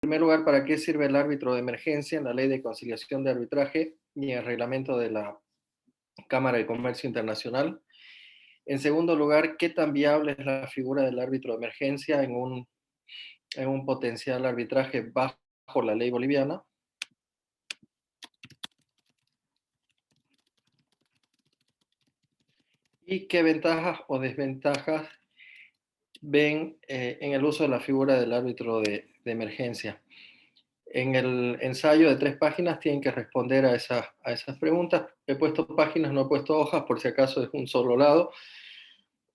En primer lugar, ¿para qué sirve el árbitro de emergencia en la Ley de Conciliación de Arbitraje y el reglamento de la Cámara de Comercio Internacional? En segundo lugar, ¿qué tan viable es la figura del árbitro de emergencia en un potencial arbitraje bajo la ley boliviana? ¿Y qué ventajas o desventajas ven en el uso de la figura del árbitro de emergencia? En el ensayo de 3 páginas tienen que responder a esas preguntas. He puesto páginas, no he puesto hojas, por si acaso es un solo lado.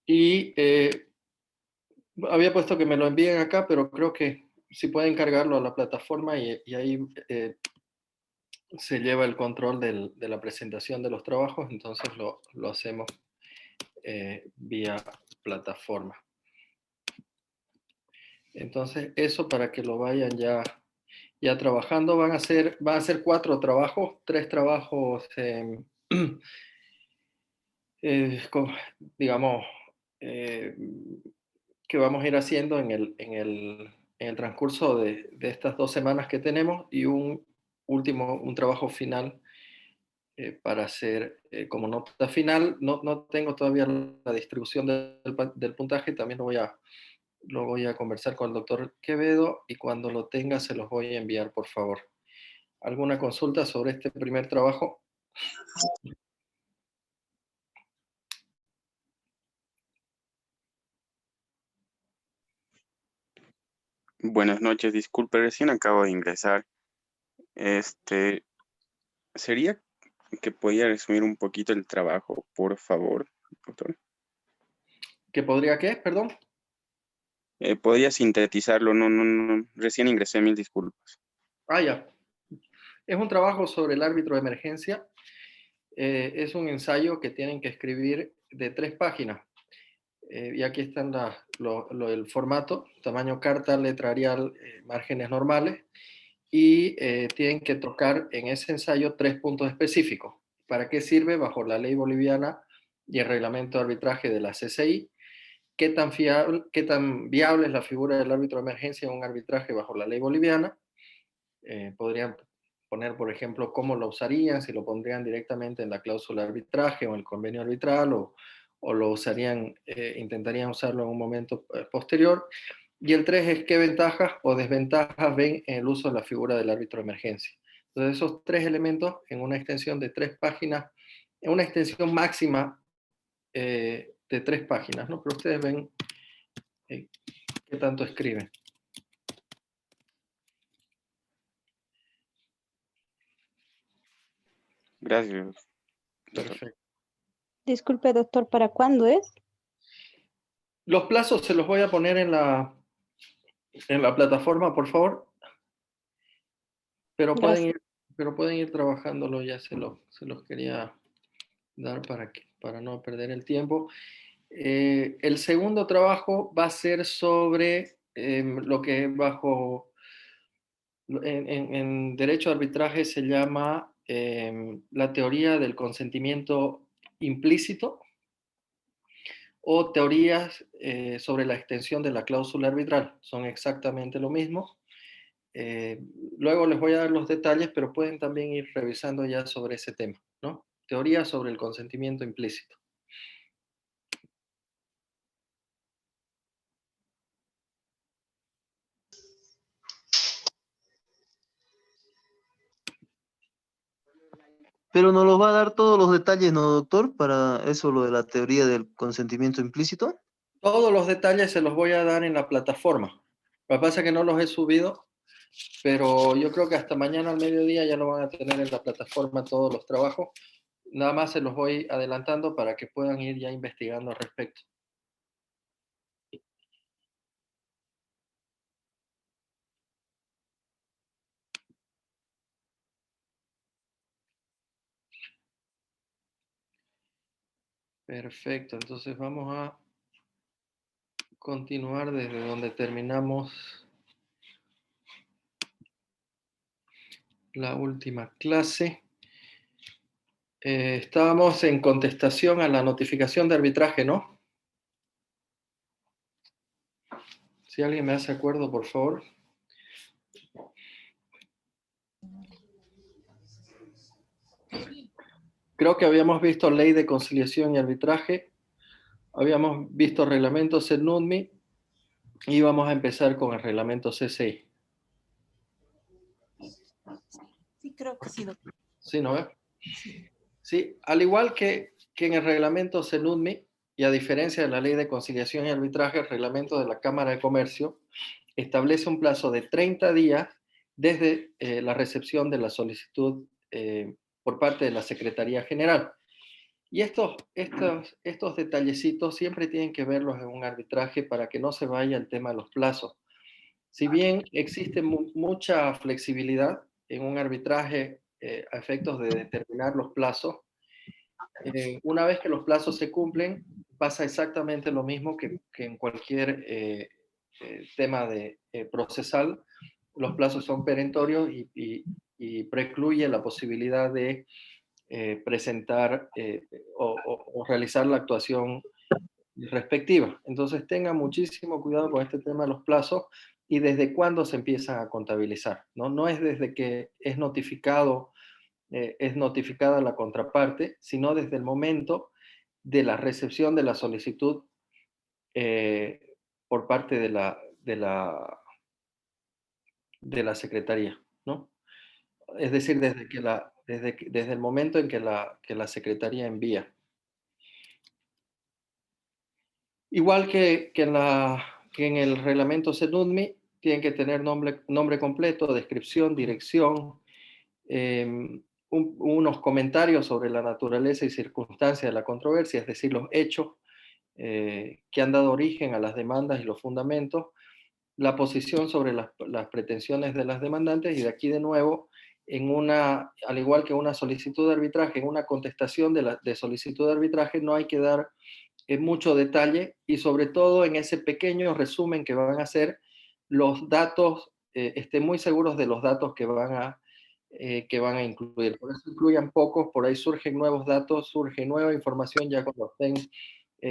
Y había puesto que me lo envíen acá, pero creo que si pueden cargarlo a la plataforma y ahí se lleva el control de la presentación de los trabajos, entonces lo hacemos vía plataforma. Entonces, eso para que lo vayan ya trabajando. Van a ser 4 trabajos, 3 trabajos, digamos, que vamos a ir haciendo en el transcurso de estas 2 semanas que tenemos, y un trabajo final para hacer como nota final. No tengo todavía la distribución del puntaje, también lo voy a conversar con el doctor Quevedo, y cuando lo tenga se los voy a enviar, por favor. ¿Alguna consulta sobre este primer trabajo? Buenas noches, disculpe, recién acabo de ingresar. ¿Sería que podía resumir un poquito el trabajo, por favor, doctor? ¿Qué podría qué? Perdón. ¿Podría sintetizarlo? No, recién ingresé, mil disculpas. Ya. Es un trabajo sobre el árbitro de emergencia. Es un ensayo que tienen que escribir de 3 páginas. Y aquí están el formato: tamaño carta, letra Arial, márgenes normales. Y tienen que tocar en ese ensayo 3 puntos específicos. ¿Para qué sirve bajo la ley boliviana y el reglamento de arbitraje de la CCI? ¿Qué tan viable es la figura del árbitro de emergencia en un arbitraje bajo la ley boliviana? Podrían poner, por ejemplo, cómo lo usarían, si lo pondrían directamente en la cláusula de arbitraje o en el convenio arbitral, o lo usarían, intentarían usarlo en un momento posterior. Y el 3 es qué ventajas o desventajas ven en el uso de la figura del árbitro de emergencia. Entonces, esos 3 elementos en una extensión de 3 páginas, en una extensión máxima de 3 páginas, ¿no? Pero ustedes ven qué tanto escriben. Gracias, doctor. Perfecto. Disculpe, doctor, ¿para cuándo es? Los plazos se los voy a poner en la plataforma, por favor, pero Gracias. pueden ir trabajándolo. Ya se los quería dar para no perder el tiempo. El segundo trabajo va a ser sobre lo que en derecho de arbitraje se llama la teoría del consentimiento implícito, o teorías sobre la extensión de la cláusula arbitral. Son exactamente lo mismo. Eh, Luego les voy a dar los detalles, pero pueden también ir revisando ya sobre ese tema, ¿no? Teoría sobre el consentimiento implícito. Pero nos los va a dar todos los detalles, ¿no, doctor? Para eso, lo de la teoría del consentimiento implícito. Todos los detalles se los voy a dar en la plataforma. Lo que pasa es que no los he subido, pero yo creo que hasta mañana al mediodía ya lo van a tener en la plataforma todos los trabajos. Nada más se los voy adelantando para que puedan ir ya investigando al respecto. Perfecto, entonces vamos a continuar desde donde terminamos la última clase. Estábamos en contestación a la notificación de arbitraje, ¿no? Si alguien me hace acuerdo, por favor. creo que habíamos visto ley de conciliación y arbitraje, habíamos visto reglamento CENUDMI y vamos a empezar con el reglamento CCI. Sí, creo que sí, doctor. ¿Sí, no ve? Sí, al igual que en el reglamento CENUDMI, y a diferencia de la ley de conciliación y arbitraje, el reglamento de la Cámara de Comercio establece un plazo de 30 días desde la recepción de la solicitud por parte de la Secretaría General. Y estos detallecitos siempre tienen que verlos en un arbitraje para que no se vaya el tema de los plazos. Si bien existe mucha flexibilidad en un arbitraje a efectos de determinar los plazos, una vez que los plazos se cumplen, pasa exactamente lo mismo que en cualquier tema procesal. Los plazos son perentorios y precluye la posibilidad de presentar o realizar la actuación respectiva. Entonces tengan muchísimo cuidado con este tema de los plazos y desde cuándo se empiezan a contabilizar. No es desde que es notificada la contraparte, sino desde el momento de la recepción de la solicitud por parte de la Secretaría, ¿no? Es decir, desde el momento en que la Secretaría envía. Igual que en el reglamento CENUDMI, tienen que tener nombre completo, descripción, dirección, unos comentarios sobre la naturaleza y circunstancias de la controversia, es decir, los hechos que han dado origen a las demandas y los fundamentos, la posición sobre las pretensiones de las demandantes, y de aquí de nuevo, al igual que una solicitud de arbitraje, en una contestación de solicitud de arbitraje no hay que dar mucho detalle, y sobre todo en ese pequeño resumen que van a hacer, los datos, estén muy seguros de los datos que van a incluir. Por eso incluyan pocos, por ahí surgen nuevos datos, surge nueva información ya cuando estén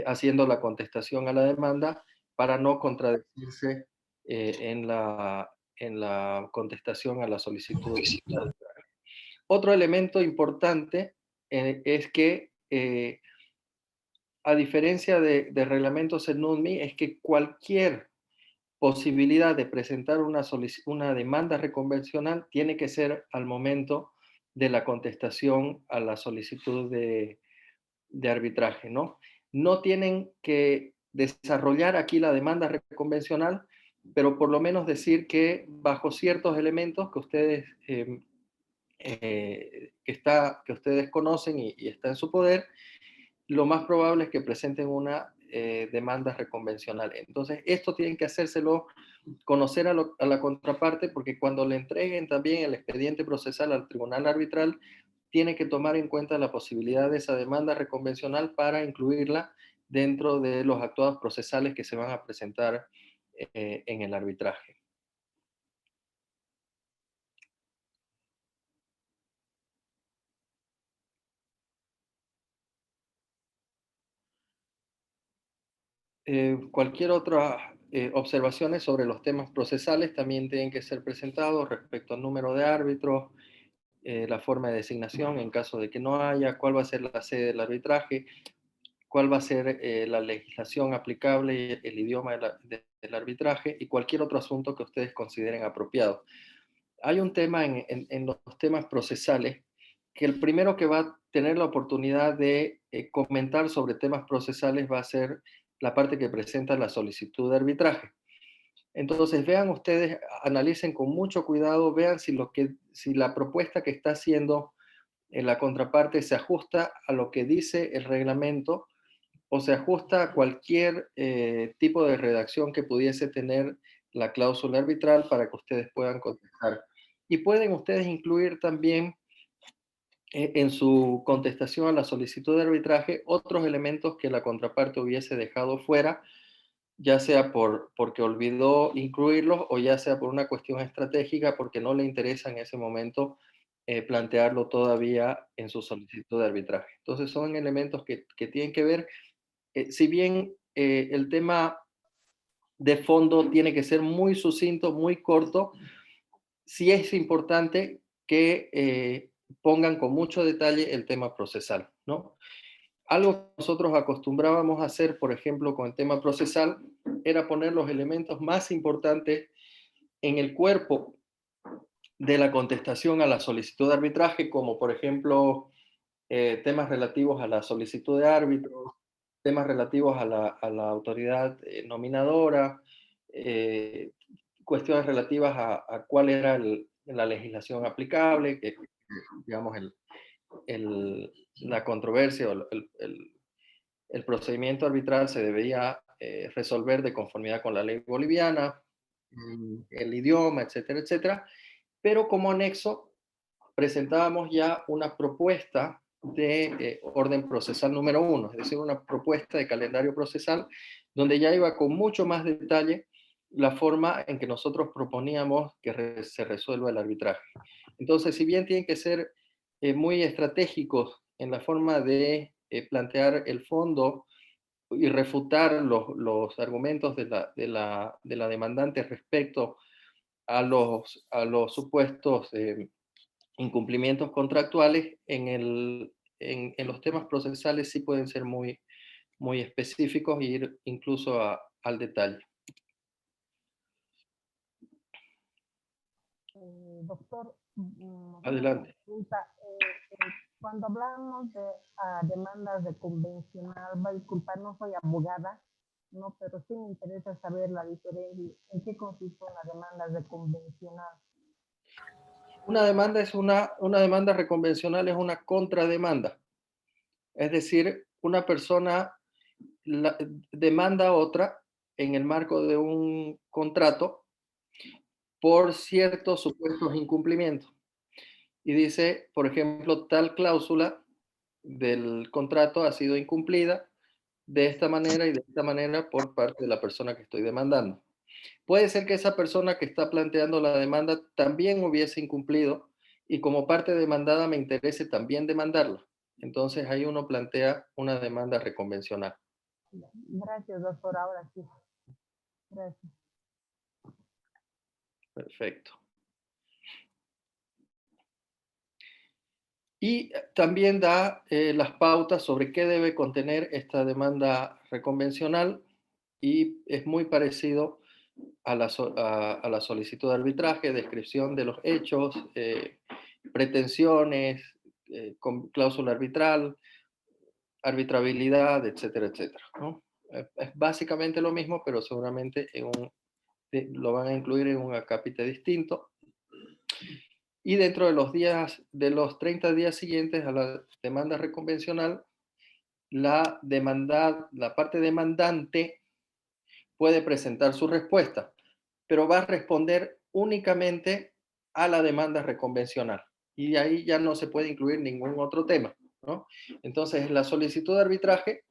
haciendo la contestación a la demanda, para no contradecirse en la contestación a la solicitud. Otro elemento importante es que a diferencia de reglamentos en NUDMI, es que cualquier posibilidad de presentar una demanda reconvencional tiene que ser al momento de la contestación a la solicitud de arbitraje, ¿no? No tienen que desarrollar aquí la demanda reconvencional, pero por lo menos decir que bajo ciertos elementos que ustedes, que ustedes conocen y está en su poder, lo más probable es que presenten una demanda reconvencional. Entonces, esto tienen que hacérselo conocer a la contraparte, porque cuando le entreguen también el expediente procesal al tribunal arbitral, tiene que tomar en cuenta la posibilidad de esa demanda reconvencional para incluirla dentro de los actuados procesales que se van a presentar en el arbitraje. Cualquier otra observaciones sobre los temas procesales también tienen que ser presentados respecto al número de árbitros, la forma de designación en caso de que no haya, cuál va a ser la sede del arbitraje, cuál va a ser la legislación aplicable, el idioma del arbitraje y cualquier otro asunto que ustedes consideren apropiado. Hay un tema en los temas procesales, que el primero que va a tener la oportunidad de comentar sobre temas procesales va a ser la parte que presenta la solicitud de arbitraje. Entonces, vean ustedes, analicen con mucho cuidado, vean si la propuesta que está haciendo en la contraparte se ajusta a lo que dice el reglamento o se ajusta a cualquier tipo de redacción que pudiese tener la cláusula arbitral, para que ustedes puedan contestar. Y pueden ustedes incluir también en su contestación a la solicitud de arbitraje otros elementos que la contraparte hubiese dejado fuera, ya sea porque olvidó incluirlos o ya sea por una cuestión estratégica, porque no le interesa en ese momento plantearlo todavía en su solicitud de arbitraje. Entonces son elementos que tienen que ver, si bien el tema de fondo tiene que ser muy sucinto, muy corto, sí es importante que pongan con mucho detalle el tema procesal, ¿no? Algo que nosotros acostumbrábamos a hacer, por ejemplo, con el tema procesal, era poner los elementos más importantes en el cuerpo de la contestación a la solicitud de arbitraje, como por ejemplo temas relativos a la solicitud de árbitros, temas relativos a la autoridad nominadora, cuestiones relativas a cuál era la legislación aplicable, que digamos la controversia o el procedimiento arbitral se debía resolver de conformidad con la ley boliviana, el idioma, etcétera, etcétera. Pero como anexo presentábamos ya una propuesta de orden procesal número 1, es decir, una propuesta de calendario procesal donde ya iba con mucho más detalle la forma en que nosotros proponíamos que se resuelva el arbitraje. Entonces, si bien tienen que ser muy estratégicos en la forma de plantear el fondo y refutar los argumentos de la demandante respecto a los supuestos incumplimientos contractuales, en los temas procesales sí pueden ser muy, muy específicos e ir incluso al detalle. Doctor, Adelante. cuando hablamos de demandas de convencional, va a disculpar, no soy abogada, no, pero sí me interesa saber la diferencia, en qué consiste una demanda de convencional. Una demanda es una demanda reconvencional, es una contrademanda. Es decir, una persona demanda a otra en el marco de un contrato por ciertos supuestos incumplimientos. Y dice, por ejemplo, tal cláusula del contrato ha sido incumplida de esta manera y de esta manera por parte de la persona que estoy demandando. Puede ser que esa persona que está planteando la demanda también hubiese incumplido y como parte demandada me interese también demandarla. Entonces ahí uno plantea una demanda reconvencional. Gracias, doctor. Ahora sí. Gracias. Perfecto. Y también da las pautas sobre qué debe contener esta demanda reconvencional y es muy parecido a la solicitud de arbitraje, descripción de los hechos, pretensiones, cláusula arbitral, arbitrabilidad, etcétera, etcétera, ¿no? Es básicamente lo mismo, pero seguramente lo van a incluir en un acápite distinto. Y dentro de los 30 días siguientes a la demanda reconvencional, la parte demandante puede presentar su respuesta, pero va a responder únicamente a la demanda reconvencional. Y ahí ya no se puede incluir ningún otro tema, ¿no? Entonces, la solicitud de arbitraje,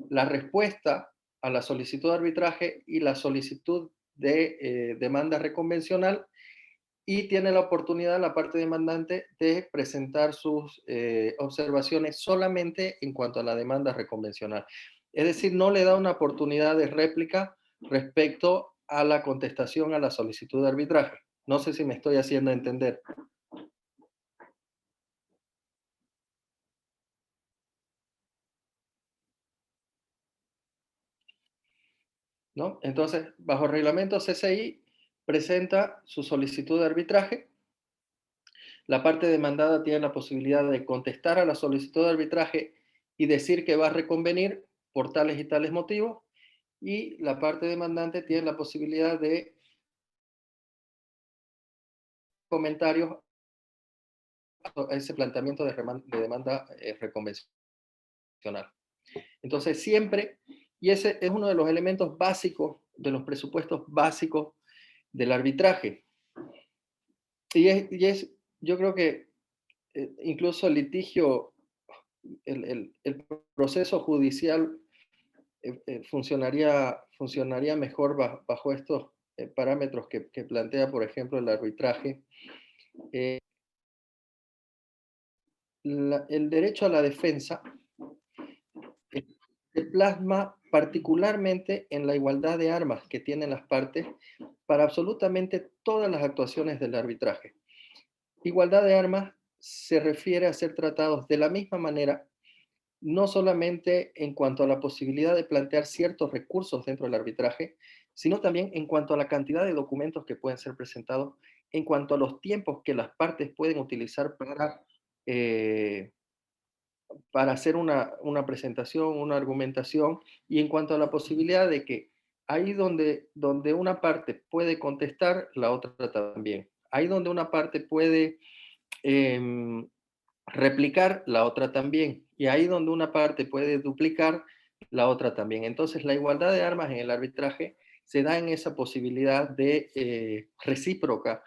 la respuesta a la solicitud de arbitraje y la solicitud de demanda reconvencional, y tiene la oportunidad la parte demandante de presentar sus observaciones solamente en cuanto a la demanda reconvencional. Es decir, no le da una oportunidad de réplica respecto a la contestación a la solicitud de arbitraje. No sé si me estoy haciendo entender. ¿No? Entonces, bajo reglamento CCI, presenta su solicitud de arbitraje. La parte demandada tiene la posibilidad de contestar a la solicitud de arbitraje y decir que va a reconvenir por tales y tales motivos, y la parte demandante tiene la posibilidad de comentarios a ese planteamiento de demanda reconvencional. Entonces siempre, y ese es uno de los elementos básicos, de los presupuestos básicos del arbitraje, yo creo que incluso el litigio, el proceso judicial funcionaría mejor bajo estos parámetros que plantea, por ejemplo, el arbitraje. El derecho a la defensa se plasma particularmente en la igualdad de armas que tienen las partes para absolutamente todas las actuaciones del arbitraje. Igualdad de armas se refiere a ser tratados de la misma manera, no solamente en cuanto a la posibilidad de plantear ciertos recursos dentro del arbitraje, sino también en cuanto a la cantidad de documentos que pueden ser presentados, en cuanto a los tiempos que las partes pueden utilizar para hacer una presentación, una argumentación, y en cuanto a la posibilidad de que ahí donde una parte puede contestar, la otra también. Ahí donde una parte puede em, replicar, la otra también. Y ahí donde una parte puede duplicar, la otra también. Entonces, la igualdad de armas en el arbitraje se da en esa posibilidad de recíproca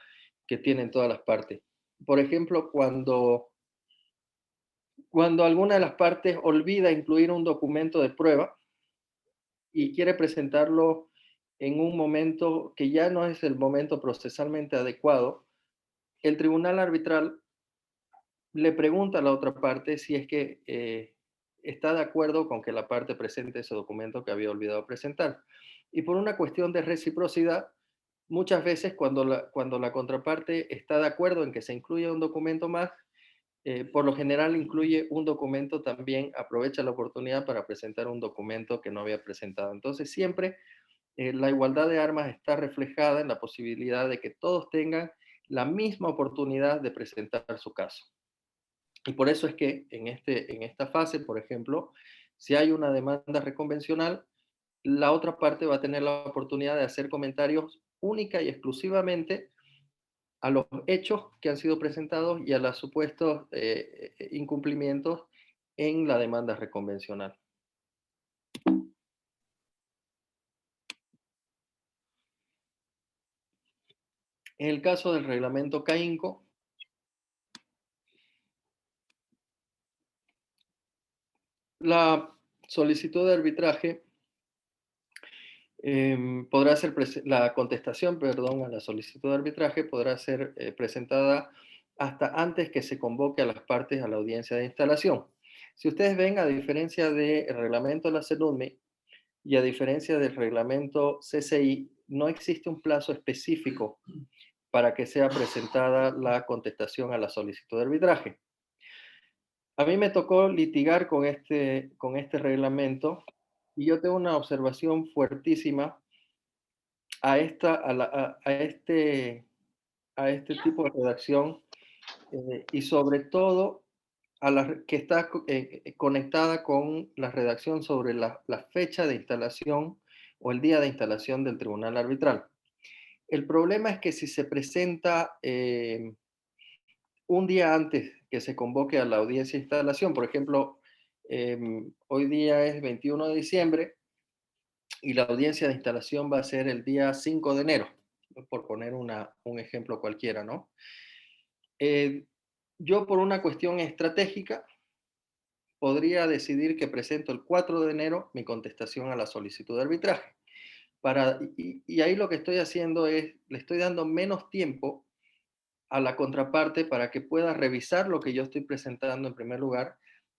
que tienen todas las partes. Por ejemplo, cuando alguna de las partes olvida incluir un documento de prueba y quiere presentarlo en un momento que ya no es el momento procesalmente adecuado, el tribunal arbitral le pregunta a la otra parte si es que está de acuerdo con que la parte presente ese documento que había olvidado presentar. Y por una cuestión de reciprocidad, muchas veces cuando la contraparte está de acuerdo en que se incluya un documento más, por lo general incluye un documento también, aprovecha la oportunidad para presentar un documento que no había presentado. Entonces siempre la igualdad de armas está reflejada en la posibilidad de que todos tengan la misma oportunidad de presentar su caso. Y por eso es que en esta fase, por ejemplo, si hay una demanda reconvencional, la otra parte va a tener la oportunidad de hacer comentarios única y exclusivamente a los hechos que han sido presentados y a los supuestos incumplimientos en la demanda reconvencional. En el caso del reglamento CAINCO, la solicitud de arbitraje la contestación, perdón, a la solicitud de arbitraje podrá ser presentada hasta antes que se convoque a las partes a la audiencia de instalación. Si ustedes ven, a diferencia del reglamento de la CENUMI y a diferencia del reglamento CCI, no existe un plazo específico para que sea presentada la contestación a la solicitud de arbitraje. A mí me tocó litigar con este reglamento y yo tengo una observación fuertísima a este tipo de redacción y sobre todo que está conectada con la redacción sobre la fecha de instalación o el día de instalación del tribunal arbitral. El problema es que si se presenta un día antes que se convoque a la audiencia de instalación, por ejemplo, hoy día es 21 de diciembre, y la audiencia de instalación va a ser el día 5 de enero, por poner un ejemplo cualquiera, ¿no? Yo por una cuestión estratégica podría decidir que presento el 4 de enero mi contestación a la solicitud de arbitraje. Y ahí lo que estoy haciendo es, le estoy dando menos tiempo a la contraparte para que pueda revisar lo que yo estoy presentando en primer lugar,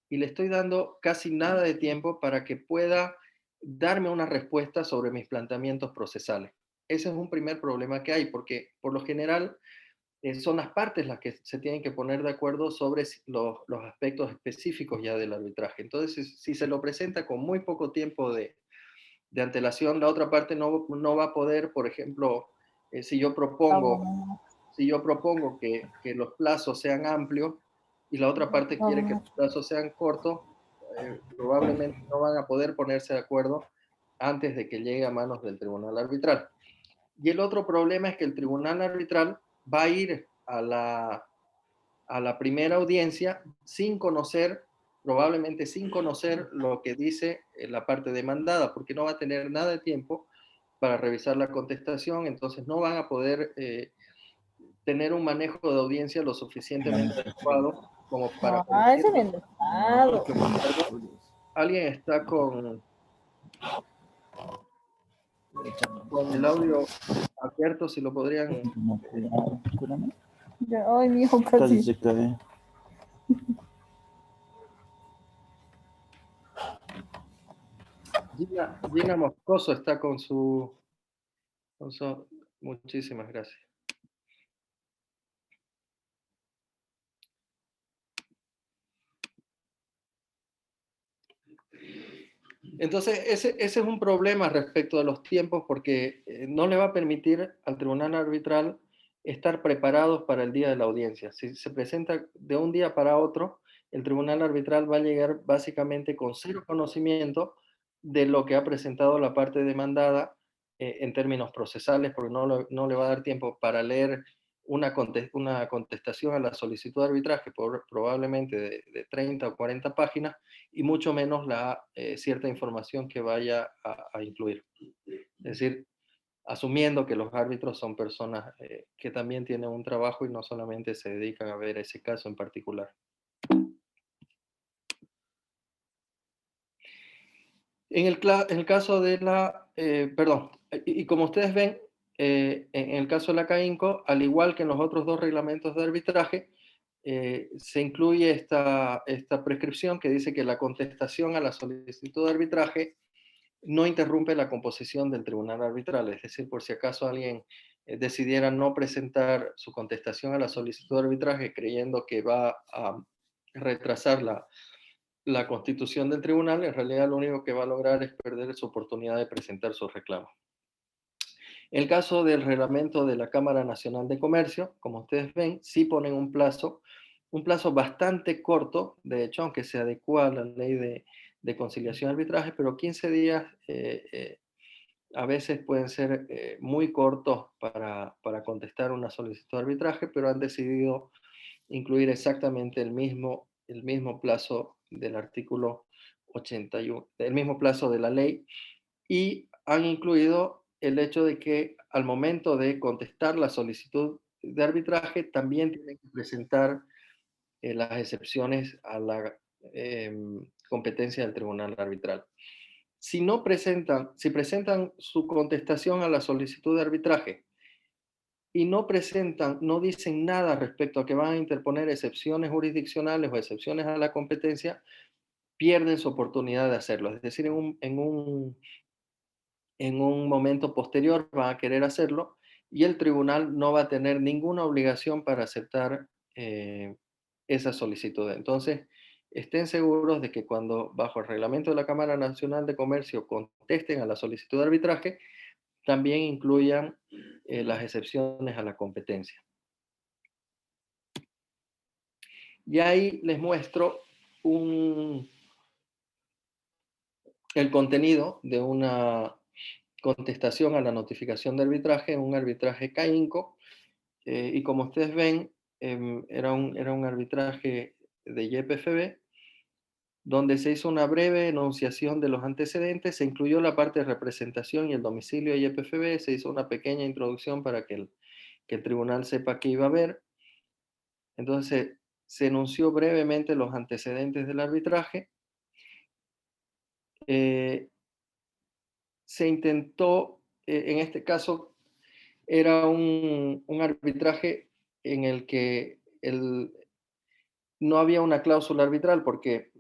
y le estoy dando casi nada de tiempo para que pueda darme una respuesta sobre mis planteamientos procesales. Ese es un primer problema que hay, porque por lo general son las partes las que se tienen que poner de acuerdo sobre los aspectos específicos ya del arbitraje. Entonces, si se lo presenta con muy poco tiempo de antelación, la otra parte no va a poder, por ejemplo, si yo propongo que los plazos sean amplios y la otra parte quiere que los plazos sean cortos, probablemente no van a poder ponerse de acuerdo antes de que llegue a manos del tribunal arbitral. Y el otro problema es que el tribunal arbitral va a ir a la primera audiencia probablemente sin conocer lo que dice la parte demandada, porque no va a tener nada de tiempo para revisar la contestación, entonces no van a poder tener un manejo de audiencia lo suficientemente adecuado como para... Alguien está con el audio abierto, si lo podrían... Ay, mi hijo casi se cae. Gina Moscoso está con su... Muchísimas gracias. Entonces, ese es un problema respecto de los tiempos porque no le va a permitir al tribunal arbitral estar preparados para el día de la audiencia. Si se presenta de un día para otro, el tribunal arbitral va a llegar básicamente con cero conocimiento de lo que ha presentado la parte demandada en términos procesales, porque no le va a dar tiempo para leer una contestación a la solicitud de arbitraje, probablemente de 30 o 40 páginas, y mucho menos la cierta información que vaya a incluir. Es decir, asumiendo que los árbitros son personas que también tienen un trabajo y no solamente se dedican a ver ese caso en particular. En el caso de la, perdón, y como ustedes ven, en el caso de la CAINCO, al igual que en los otros dos reglamentos de arbitraje, se incluye esta prescripción que dice que la contestación a la solicitud de arbitraje no interrumpe la composición del tribunal arbitral. Es decir, por si acaso alguien decidiera no presentar su contestación a la solicitud de arbitraje creyendo que va a retrasar la constitución del tribunal, en realidad lo único que va a lograr es perder su oportunidad de presentar su reclamo. El caso del reglamento de la Cámara Nacional de Comercio, como ustedes ven, sí ponen un plazo bastante corto, de hecho, aunque se adecua a la ley de conciliación y arbitraje, pero 15 días a veces pueden ser muy cortos para contestar una solicitud de arbitraje, pero han decidido incluir exactamente el mismo plazo del artículo 81, el mismo plazo de la ley, y han incluido el hecho de que al momento de contestar la solicitud de arbitraje también tienen que presentar las excepciones a la competencia del tribunal arbitral. Si presentan su contestación a la solicitud de arbitraje y no dicen nada respecto a que van a interponer excepciones jurisdiccionales o excepciones a la competencia, pierden su oportunidad de hacerlo. Es decir, en un momento posterior van a querer hacerlo y el tribunal no va a tener ninguna obligación para aceptar esa solicitud. Entonces, estén seguros de que cuando bajo el reglamento de la Cámara Nacional de Comercio contesten a la solicitud de arbitraje, también incluyan las excepciones a la competencia. Y ahí les muestro el contenido de una contestación a la notificación de arbitraje en un arbitraje CAINCO, y como ustedes ven, era un arbitraje de YPFB, donde se hizo una breve enunciación de los antecedentes, se incluyó la parte de representación y el domicilio de YPFB, se hizo una pequeña introducción para que el tribunal sepa qué iba a ver. Entonces, se enunció brevemente los antecedentes del arbitraje. Se intentó, en este caso, era un arbitraje en el que no había una cláusula arbitral porque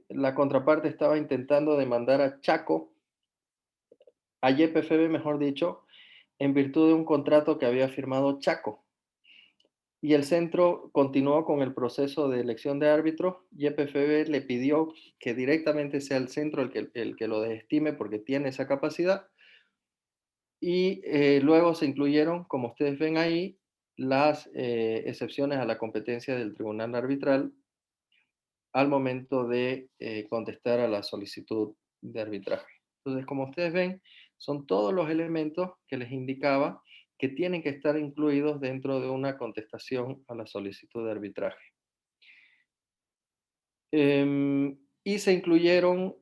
la contraparte estaba intentando demandar a Chaco, a YPFB mejor dicho, en virtud de un contrato que había firmado Chaco. Y el centro continuó con el proceso de elección de árbitros. YPFB le pidió que directamente sea el centro el que lo desestime porque tiene esa capacidad. Y luego se incluyeron, como ustedes ven ahí, las excepciones a la competencia del tribunal arbitral al momento de contestar a la solicitud de arbitraje. Entonces, como ustedes ven, son todos los elementos que les indicaba que tienen que estar incluidos dentro de una contestación a la solicitud de arbitraje. Y se incluyeron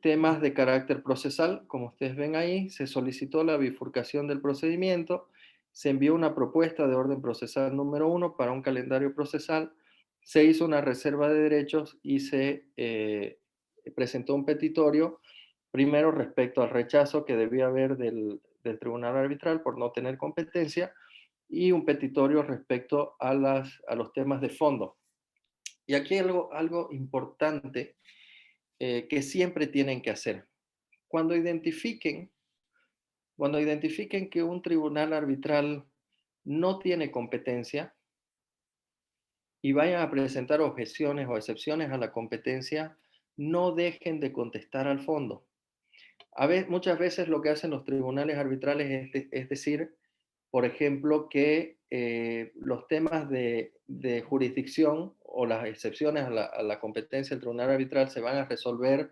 temas de carácter procesal, como ustedes ven ahí, se solicitó la bifurcación del procedimiento, se envió una propuesta de orden procesal número 1 para un calendario procesal, se hizo una reserva de derechos y se presentó un petitorio, primero respecto al rechazo que debía haber del tribunal arbitral por no tener competencia, y un petitorio respecto a los temas de fondo. Y aquí hay algo importante que siempre tienen que hacer. Cuando identifiquen que un tribunal arbitral no tiene competencia y vayan a presentar objeciones o excepciones a la competencia, no dejen de contestar al fondo. Muchas veces lo que hacen los tribunales arbitrales es decir, por ejemplo, que los temas de jurisdicción o las excepciones a la competencia del tribunal arbitral se van a resolver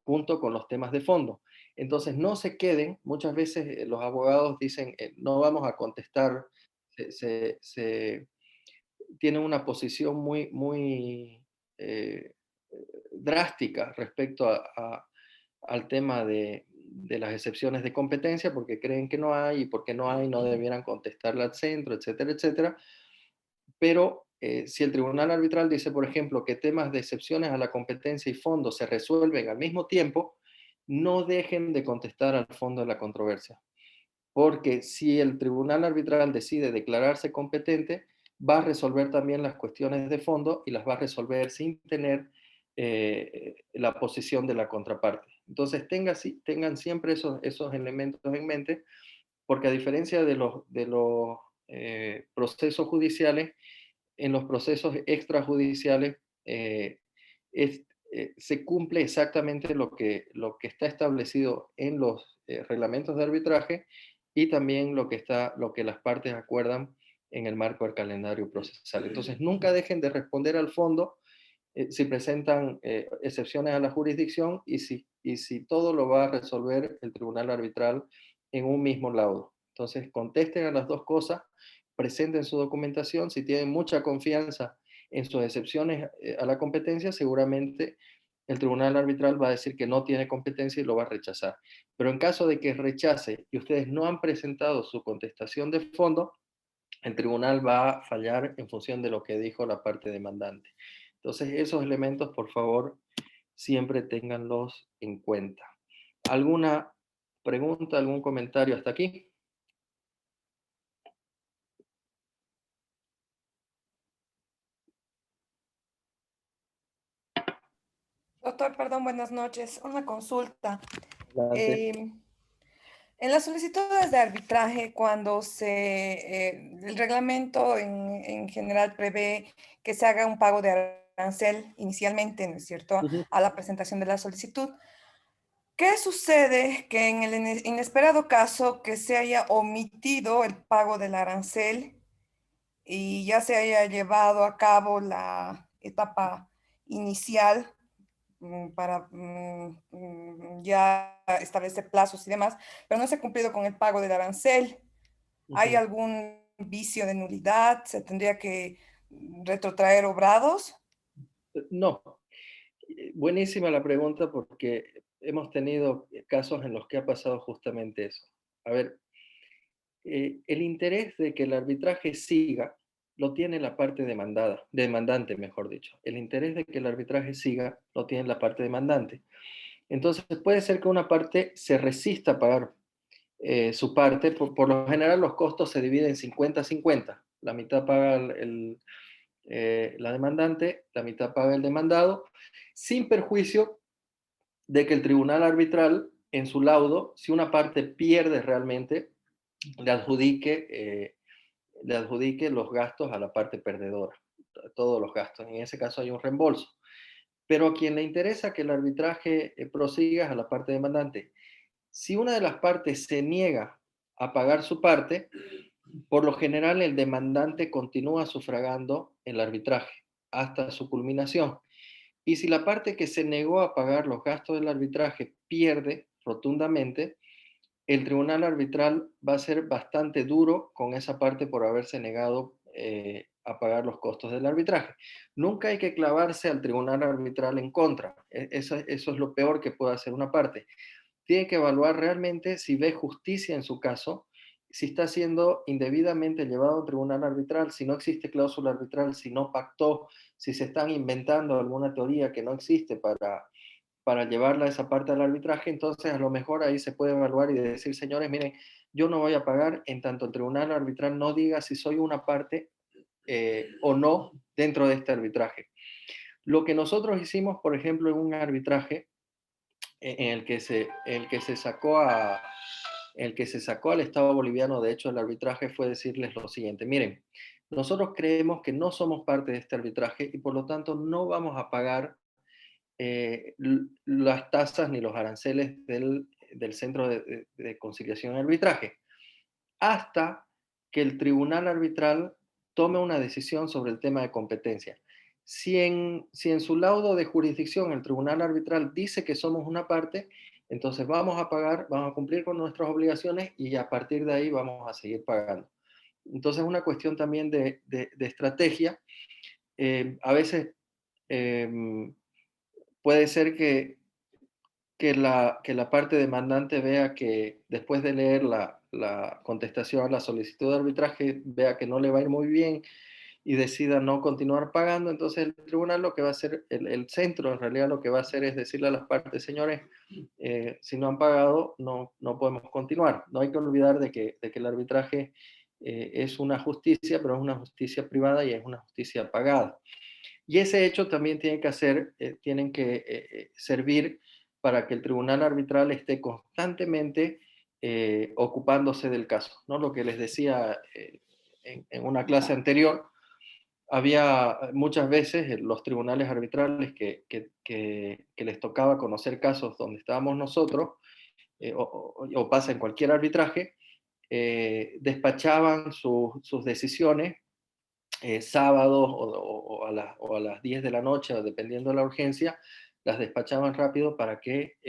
junto con los temas de fondo. Entonces, no se queden, muchas veces los abogados dicen, no vamos a contestar, tienen una posición muy eh, drástica respecto al tema de las excepciones de competencia, porque creen que no hay, y porque no hay, no debieran contestarle al centro, etcétera, etcétera. Pero si el tribunal arbitral dice, por ejemplo, que temas de excepciones a la competencia y fondo se resuelven al mismo tiempo, no dejen de contestar al fondo de la controversia. Porque si el tribunal arbitral decide declararse competente, va a resolver también las cuestiones de fondo y las va a resolver sin tener la posición de la contraparte. Entonces tengan siempre esos elementos en mente, porque a diferencia de los procesos judiciales, en los procesos extrajudiciales se cumple exactamente lo que está establecido en los reglamentos de arbitraje y también lo que las partes acuerdan en el marco del calendario procesal. Entonces, nunca dejen de responder al fondo si presentan excepciones a la jurisdicción y si todo lo va a resolver el tribunal arbitral en un mismo laudo. Entonces, contesten a las dos cosas, presenten su documentación. Si tienen mucha confianza en sus excepciones a la competencia, seguramente el tribunal arbitral va a decir que no tiene competencia y lo va a rechazar. Pero en caso de que rechace y ustedes no han presentado su contestación de fondo, el tribunal va a fallar en función de lo que dijo la parte demandante. Entonces, esos elementos, por favor, siempre ténganlos en cuenta. ¿Alguna pregunta, algún comentario hasta aquí? Doctor, perdón, buenas noches. Una consulta. Adelante. En las solicitudes de arbitraje, cuando el reglamento en general prevé que se haga un pago de arancel inicialmente, ¿no es cierto?, a la presentación de la solicitud. ¿Qué sucede que en el inesperado caso que se haya omitido el pago del arancel y ya se haya llevado a cabo la etapa inicial para ya establecer plazos y demás, pero no se ha cumplido con el pago del arancel? ¿Hay algún vicio de nulidad? ¿Se tendría que retrotraer obrados? No. Buenísima la pregunta, porque hemos tenido casos en los que ha pasado justamente eso. A ver, el interés de que el arbitraje siga lo tiene la parte demandante, mejor dicho. El interés de que el arbitraje siga lo tiene la parte demandante. Entonces puede ser que una parte se resista a pagar su parte. Por lo general los costos se dividen 50-50. La mitad paga la demandante, la mitad paga el demandado, sin perjuicio de que el tribunal arbitral, en su laudo, si una parte pierde realmente, le adjudique los gastos a la parte perdedora, todos los gastos. En ese caso hay un reembolso. Pero a quien le interesa que el arbitraje prosiga es a la parte demandante. Si una de las partes se niega a pagar su parte, por lo general el demandante continúa sufragando el arbitraje hasta su culminación. Y si la parte que se negó a pagar los gastos del arbitraje pierde rotundamente, el tribunal arbitral va a ser bastante duro con esa parte por haberse negado a pagar los costos del arbitraje. Nunca hay que clavarse al tribunal arbitral en contra. Eso es lo peor que puede hacer una parte. Tiene que evaluar realmente si ve justicia en su caso, si está siendo indebidamente llevado a un tribunal arbitral, si no existe cláusula arbitral, si no pactó, si se están inventando alguna teoría que no existe para llevarla a esa parte del arbitraje. Entonces a lo mejor ahí se puede evaluar y decir, señores, miren, yo no voy a pagar en tanto el tribunal arbitral no diga si soy una parte o no dentro de este arbitraje. Lo que nosotros hicimos, por ejemplo, en un arbitraje en el que se sacó al Estado boliviano, de hecho, el arbitraje fue decirles lo siguiente: miren, nosotros creemos que no somos parte de este arbitraje y por lo tanto no vamos a pagar las tasas ni los aranceles del Centro de Conciliación y Arbitraje, hasta que el tribunal arbitral tome una decisión sobre el tema de competencia. Si en su laudo de jurisdicción el tribunal arbitral dice que somos una parte, entonces vamos a pagar, vamos a cumplir con nuestras obligaciones y a partir de ahí vamos a seguir pagando. Entonces es una cuestión también de estrategia. A veces puede ser que la parte demandante vea que después de leer la contestación a la solicitud de arbitraje, vea que no le va a ir muy bien y decida no continuar pagando. Entonces el tribunal lo que va a hacer, el centro en realidad lo que va a hacer es decirle a las partes, señores, si no han pagado, no podemos continuar. No hay que olvidar de que el arbitraje es una justicia, pero es una justicia privada y es una justicia pagada. Y ese hecho también tiene que tienen que servir para que el tribunal arbitral esté constantemente ocupándose del caso, ¿no? Lo que les decía en una clase anterior, había muchas veces los tribunales arbitrales que les tocaba conocer casos donde estábamos nosotros, o pasa en cualquier arbitraje, despachaban sus decisiones sábados o a las 10 de la noche, dependiendo de la urgencia, las despachaban rápido para que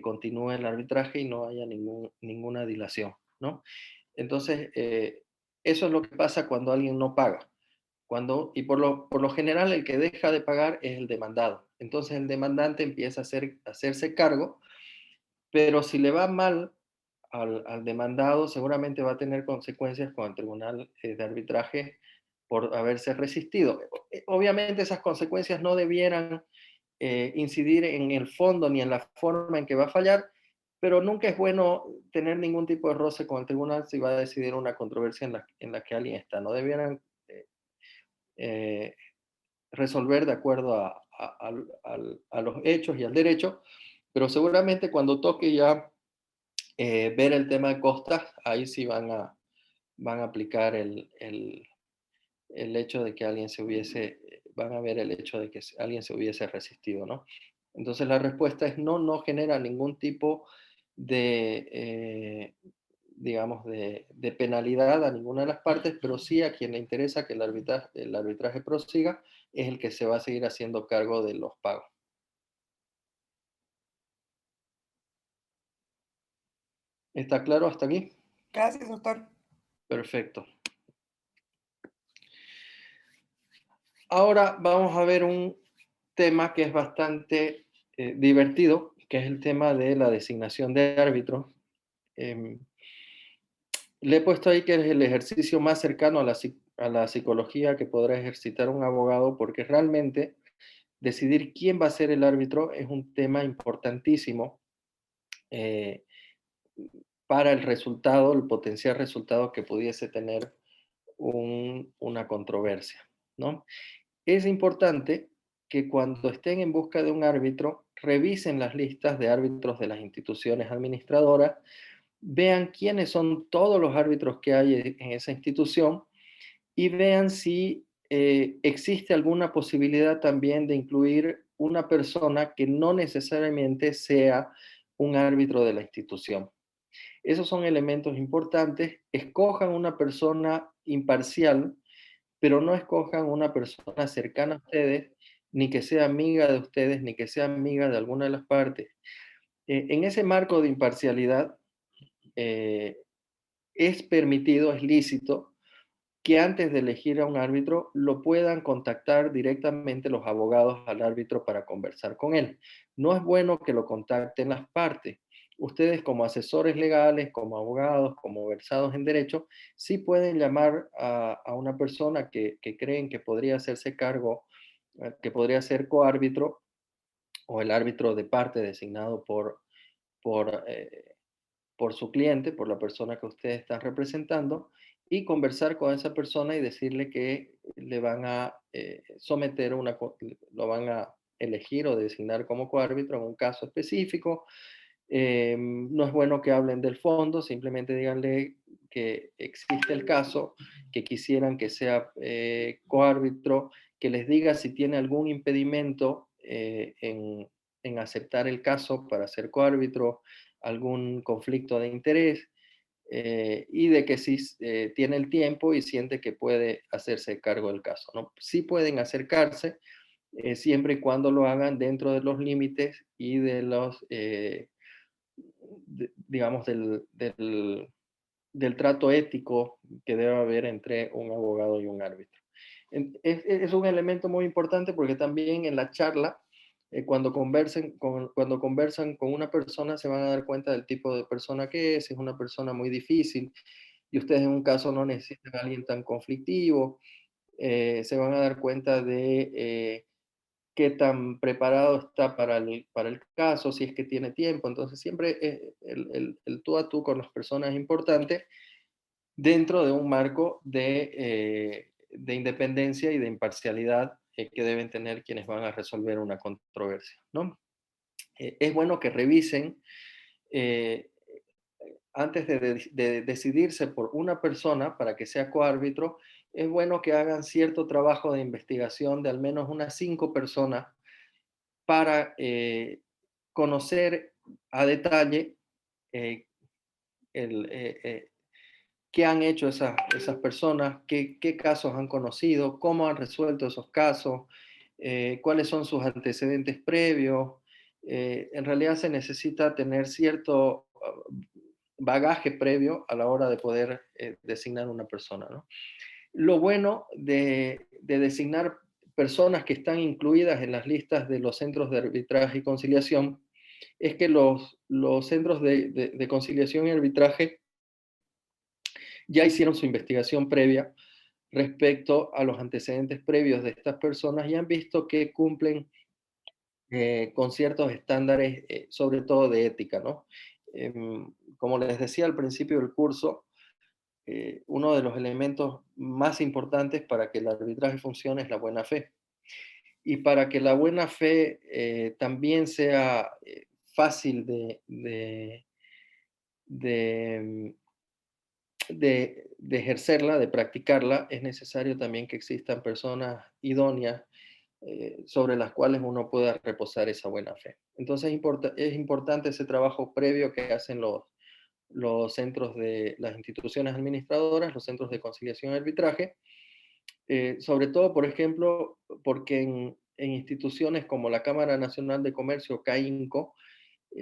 continúe el arbitraje y no haya ninguna dilación, ¿no? Entonces, eso es lo que pasa cuando alguien no paga. Y por lo general el que deja de pagar es el demandado. Entonces el demandante empieza a hacerse cargo, pero si le va mal al demandado, seguramente va a tener consecuencias con el tribunal de arbitraje por haberse resistido. Obviamente esas consecuencias no debieran incidir en el fondo ni en la forma en que va a fallar, pero nunca es bueno tener ningún tipo de roce con el tribunal si va a decidir una controversia en la que alguien está. No debieran resolver de acuerdo a los hechos y al derecho, pero seguramente cuando toque ya ver el tema de costas, ahí sí van a aplicar el hecho de que alguien van a ver el hecho de que alguien se hubiese resistido, ¿no? Entonces la respuesta es no genera ningún tipo de, digamos, de penalidad a ninguna de las partes, pero sí a quien le interesa que el arbitraje prosiga es el que se va a seguir haciendo cargo de los pagos. ¿Está claro hasta aquí? Gracias, doctor. Perfecto. Ahora vamos a ver un tema que es bastante divertido, que es el tema de la designación de árbitros. Le he puesto ahí que es el ejercicio más cercano a la psicología que podrá ejercitar un abogado, porque realmente decidir quién va a ser el árbitro es un tema importantísimo para el resultado, el potencial resultado que pudiese tener una controversia, ¿no? Es importante que cuando estén en busca de un árbitro, revisen las listas de árbitros de las instituciones administradoras, vean quiénes son todos los árbitros que hay en esa institución y vean si existe alguna posibilidad también de incluir una persona que no necesariamente sea un árbitro de la institución. Esos son elementos importantes. Escojan una persona imparcial, pero no escojan una persona cercana a ustedes, ni que sea amiga de ustedes, ni que sea amiga de alguna de las partes. En ese marco de imparcialidad, es permitido, es lícito, que antes de elegir a un árbitro lo puedan contactar directamente los abogados al árbitro para conversar con él. No es bueno que lo contacten las partes. Ustedes como asesores legales, como abogados, como versados en derecho, sí pueden llamar a una persona que creen que podría hacerse cargo, que podría ser coárbitro o el árbitro de parte designado por, por su cliente, por la persona que ustedes están representando, y conversar con esa persona y decirle que le van a someter lo van a elegir o designar como coárbitro en un caso específico. No es bueno que hablen del fondo, simplemente díganle que existe el caso, que quisieran que sea coárbitro, que les diga si tiene algún impedimento en aceptar el caso para ser coárbitro, algún conflicto de interés, y de que sí tiene el tiempo y siente que puede hacerse cargo del caso, ¿no? Sí pueden acercarse, siempre y cuando lo hagan dentro de los límites y de los, digamos, del trato ético que debe haber entre un abogado y un árbitro. Es un elemento muy importante porque también en la charla, cuando conversan con una persona, se van a dar cuenta del tipo de persona que es una persona muy difícil, y ustedes en un caso no necesitan a alguien tan conflictivo, se van a dar cuenta de qué tan preparado está para el caso, si es que tiene tiempo. Entonces siempre el tú a tú con las personas es importante dentro de un marco de independencia y de imparcialidad que deben tener quienes van a resolver una controversia, ¿no? Es bueno que revisen, eh, antes de decidirse por una persona para que sea coárbitro, es bueno que hagan cierto trabajo de investigación de al menos unas 5 personas para conocer a detalle eh, el, qué han hecho esas personas, qué casos han conocido, cómo han resuelto esos casos, cuáles son sus antecedentes previos. En realidad se necesita tener cierto bagaje previo a la hora de poder designar una persona, ¿no? Lo bueno de designar personas que están incluidas en las listas de los centros de arbitraje y conciliación es que los centros de conciliación y arbitraje ya hicieron su investigación previa respecto a los antecedentes previos de estas personas y han visto que cumplen con ciertos estándares, sobre todo de ética, ¿no? Como les decía al principio del curso, uno de los elementos más importantes para que el arbitraje funcione es la buena fe. Y para que la buena fe también sea fácil de, de ejercerla, de practicarla, es necesario también que existan personas idóneas sobre las cuales uno pueda reposar esa buena fe. Entonces es importante ese trabajo previo que hacen los centros de las instituciones administradoras, los centros de conciliación y arbitraje, sobre todo, por ejemplo, porque en instituciones como la Cámara Nacional de Comercio, CAINCO,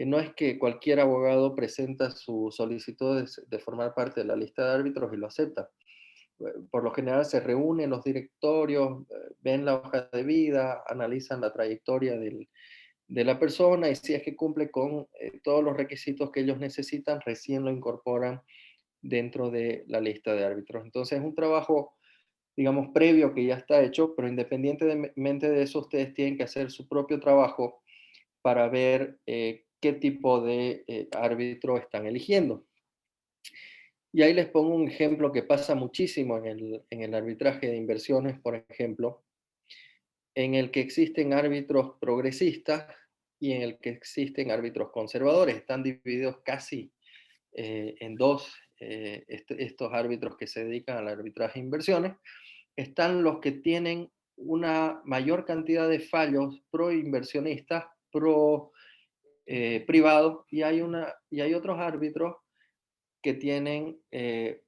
no es que cualquier abogado presenta su solicitud de formar parte de la lista de árbitros y lo acepta. Por lo general se reúnen los directorios, ven la hoja de vida, analizan la trayectoria de la persona y si es que cumple con todos los requisitos que ellos necesitan, recién lo incorporan dentro de la lista de árbitros. Entonces es un trabajo, digamos, previo que ya está hecho, pero independientemente de eso, ustedes tienen que hacer su propio trabajo para ver qué tipo de árbitro están eligiendo. Y ahí les pongo un ejemplo que pasa muchísimo en el arbitraje de inversiones, por ejemplo, en el que existen árbitros progresistas y en el que existen árbitros conservadores. Están divididos casi en dos estos árbitros que se dedican al arbitraje de inversiones. Están los que tienen una mayor cantidad de fallos pro inversionistas, pro privados, y hay otros árbitros que tienen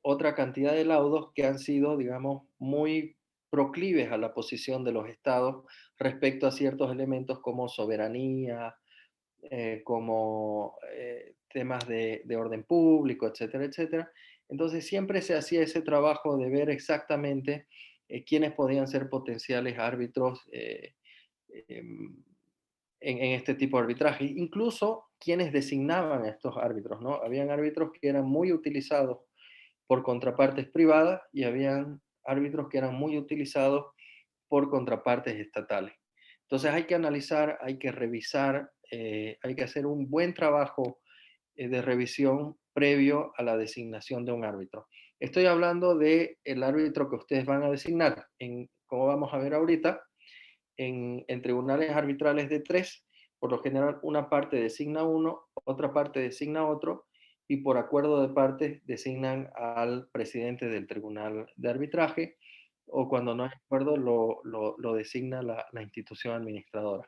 otra cantidad de laudos que han sido, digamos, muy proclives a la posición de los estados respecto a ciertos elementos como soberanía, como temas de orden público, etcétera, etcétera. Entonces siempre se hacía ese trabajo de ver exactamente quiénes podían ser potenciales árbitros em, en este tipo de arbitraje. Incluso quienes designaban a estos árbitros, ¿no? Habían árbitros que eran muy utilizados por contrapartes privadas y habían árbitros que eran muy utilizados por contrapartes estatales. Entonces hay que analizar, hay que revisar, hay que hacer un buen trabajo de revisión previo a la designación de un árbitro. Estoy hablando del árbitro que ustedes van a designar, como vamos a ver ahorita, en tribunales arbitrales de 3, por lo general una parte designa uno, otra parte designa otro, y por acuerdo de partes designan al presidente del tribunal de arbitraje, o cuando no hay acuerdo lo designa la institución administradora.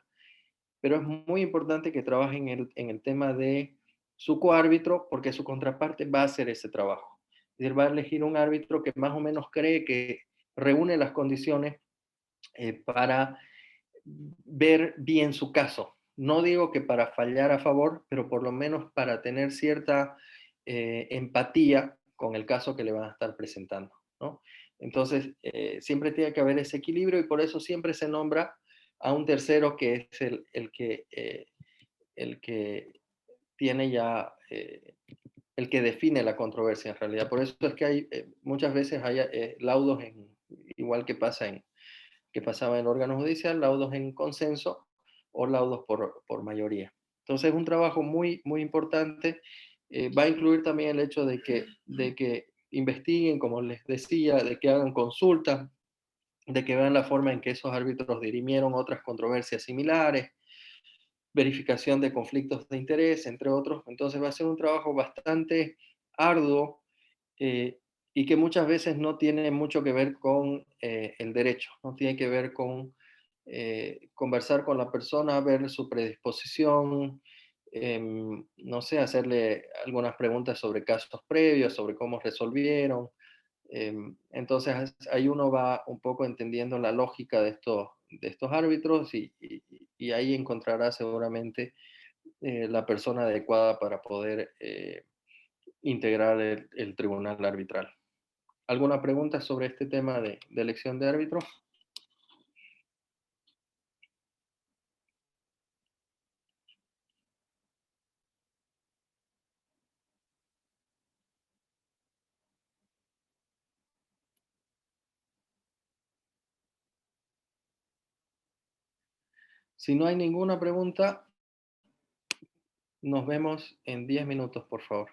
pero es muy importante que trabaje en el tema de su coárbitro, porque su contraparte va a hacer ese trabajo. Es decir, va a elegir un árbitro que más o menos cree que reúne las condiciones para ver bien su caso. No digo que para fallar a favor, pero por lo menos para tener cierta empatía con el caso que le van a estar presentando, ¿no? Entonces, siempre tiene que haber ese equilibrio y por eso siempre se nombra a un tercero que es el que tiene ya, el que define la controversia en realidad. Por eso es que hay, muchas veces hay laudos, igual que que pasaba en el órgano judicial, laudos en consenso o laudos por mayoría. Entonces es un trabajo muy, muy importante. Va a incluir también el hecho de que investiguen, como les decía, de que hagan consultas, de que vean la forma en que esos árbitros dirimieron otras controversias similares, verificación de conflictos de interés, entre otros. Entonces va a ser un trabajo bastante arduo eh, y que muchas veces no tiene mucho que ver con el derecho, no tiene que ver con conversar con la persona, ver su predisposición, no sé, hacerle algunas preguntas sobre casos previos, sobre cómo resolvieron. Entonces ahí uno va un poco entendiendo la lógica de estos árbitros y ahí encontrará seguramente la persona adecuada para poder integrar el tribunal arbitral. ¿Alguna pregunta sobre este tema de elección de árbitro? Si no hay ninguna pregunta, nos vemos en 10 minutos, por favor.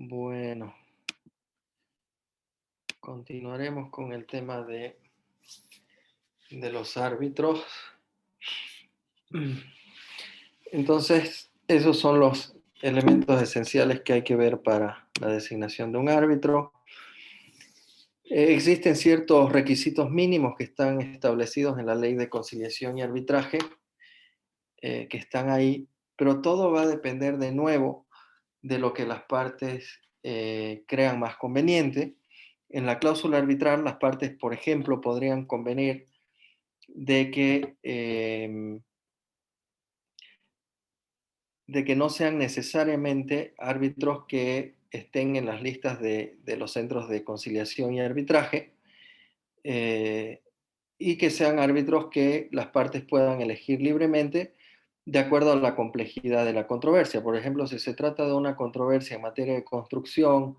Bueno, continuaremos con el tema de los árbitros. Entonces, esos son los elementos esenciales que hay que ver para la designación de un árbitro. Existen ciertos requisitos mínimos que están establecidos en la Ley de Conciliación y Arbitraje, que están ahí, pero todo va a depender de nuevo de lo que las partes crean más conveniente. En la cláusula arbitral, las partes, por ejemplo, podrían convenir de que no sean necesariamente árbitros que estén en las listas de los centros de conciliación y arbitraje, y que sean árbitros que las partes puedan elegir libremente de acuerdo a la complejidad de la controversia. Por ejemplo, si se trata de una controversia en materia de construcción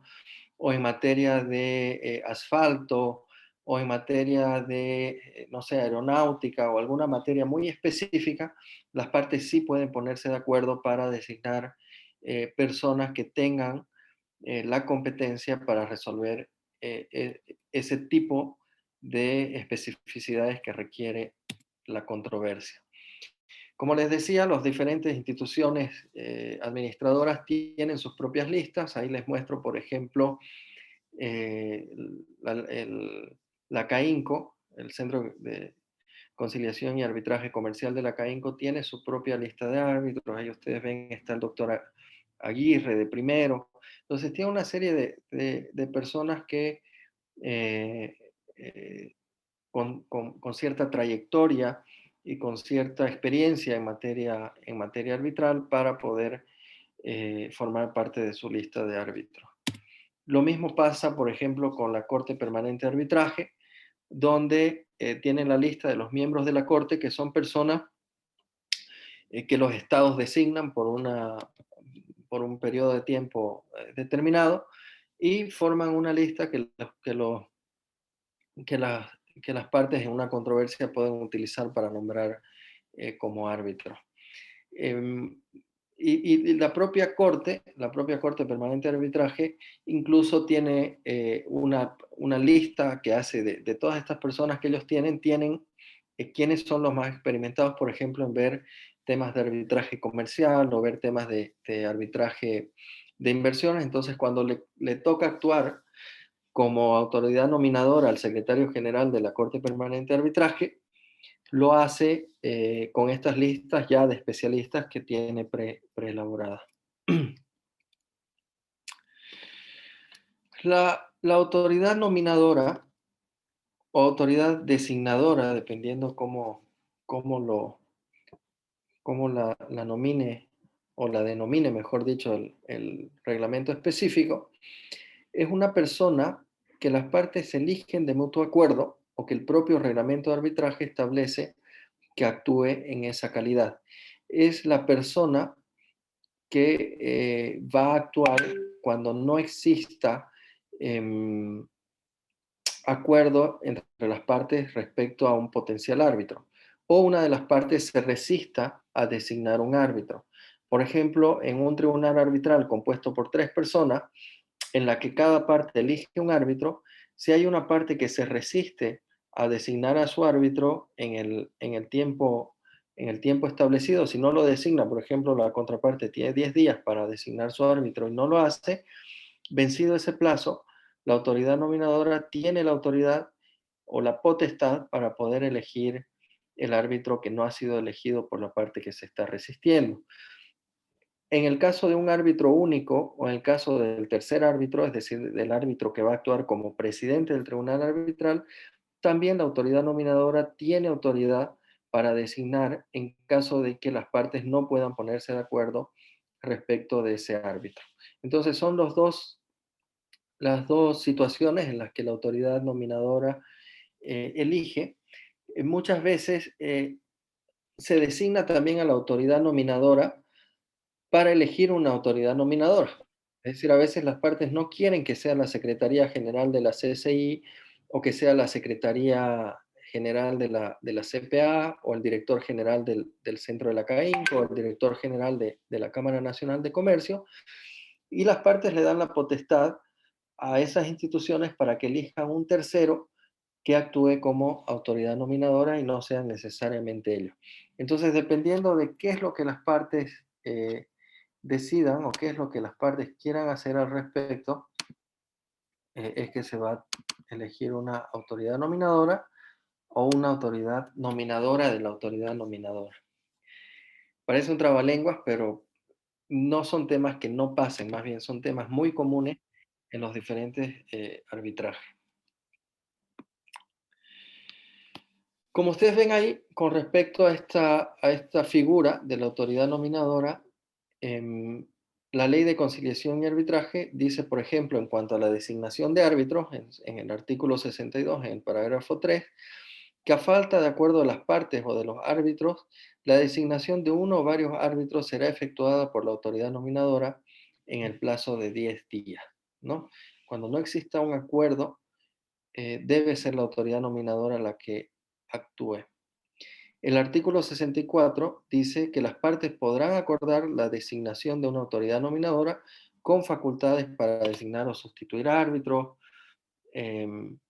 o en materia de asfalto o en materia de, no sé, aeronáutica o alguna materia muy específica, las partes sí pueden ponerse de acuerdo para designar personas que tengan la competencia para resolver ese tipo de especificidades que requiere la controversia. Como les decía, las diferentes instituciones administradoras tienen sus propias listas. Ahí les muestro, por ejemplo, la CAINCO, el Centro de Conciliación y Arbitraje Comercial de la CAINCO, tiene su propia lista de árbitros. Ahí ustedes ven, está el doctor Aguirre de primero. Entonces tiene una serie de personas que con cierta trayectoria y con cierta experiencia en materia arbitral para poder formar parte de su lista de árbitros. Lo mismo pasa, por ejemplo, con la Corte Permanente de Arbitraje, donde tienen la lista de los miembros de la Corte, que son personas que los estados designan por un periodo de tiempo determinado, y forman una lista que las partes en una controversia pueden utilizar para nombrar como árbitro. Y la propia Corte Permanente de Arbitraje, incluso tiene una lista que hace de todas estas personas que ellos tienen quiénes son los más experimentados, por ejemplo, en ver temas de arbitraje comercial o ver temas de arbitraje de inversiones. Entonces, cuando le toca actuar como autoridad nominadora al secretario general de la Corte Permanente de Arbitraje, lo hace con estas listas ya de especialistas que tiene preelaboradas. La autoridad nominadora o autoridad designadora, dependiendo cómo la nomine o la denomine, mejor dicho, el reglamento específico, es una persona que las partes eligen de mutuo acuerdo o que el propio reglamento de arbitraje establece que actúe en esa calidad. Es la persona que va a actuar cuando no exista acuerdo entre las partes respecto a un potencial árbitro, o una de las partes se resista a designar un árbitro. Por ejemplo, en un tribunal arbitral compuesto por 3 personas, en la que cada parte elige un árbitro, si hay una parte que se resiste a designar a su árbitro en el tiempo establecido, si no lo designa, por ejemplo, la contraparte tiene 10 días para designar su árbitro y no lo hace, vencido ese plazo, la autoridad nominadora tiene la autoridad o la potestad para poder elegir el árbitro que no ha sido elegido por la parte que se está resistiendo. En el caso de un árbitro único o en el caso del tercer árbitro, es decir, del árbitro que va a actuar como presidente del tribunal arbitral, también la autoridad nominadora tiene autoridad para designar en caso de que las partes no puedan ponerse de acuerdo respecto de ese árbitro. Entonces son las dos situaciones en las que la autoridad nominadora elige. Muchas veces se designa también a la autoridad nominadora para elegir una autoridad nominadora. Es decir, a veces las partes no quieren que sea la Secretaría General de la CSI o que sea la Secretaría General de la CPA o el director general del centro de la CAINCO o el director general de la Cámara Nacional de Comercio, y las partes le dan la potestad a esas instituciones para que elijan un tercero que actúe como autoridad nominadora y no sean necesariamente ellos. Entonces, dependiendo de qué es lo que las partes decidan o qué es lo que las partes quieran hacer al respecto, es que se va a elegir una autoridad nominadora o una autoridad nominadora de la autoridad nominadora. Parece un trabalenguas, pero no son temas que no pasen, más bien son temas muy comunes en los diferentes arbitrajes. Como ustedes ven ahí, con respecto a esta figura de la autoridad nominadora, la ley de conciliación y arbitraje dice, por ejemplo, en cuanto a la designación de árbitros, en el artículo 62, en el parágrafo 3, que a falta de acuerdo de las partes o de los árbitros, la designación de uno o varios árbitros será efectuada por la autoridad nominadora en el plazo de 10 días, ¿no? Cuando no exista un acuerdo, debe ser la autoridad nominadora la que actúe. El artículo 64 dice que las partes podrán acordar la designación de una autoridad nominadora con facultades para designar o sustituir árbitros. En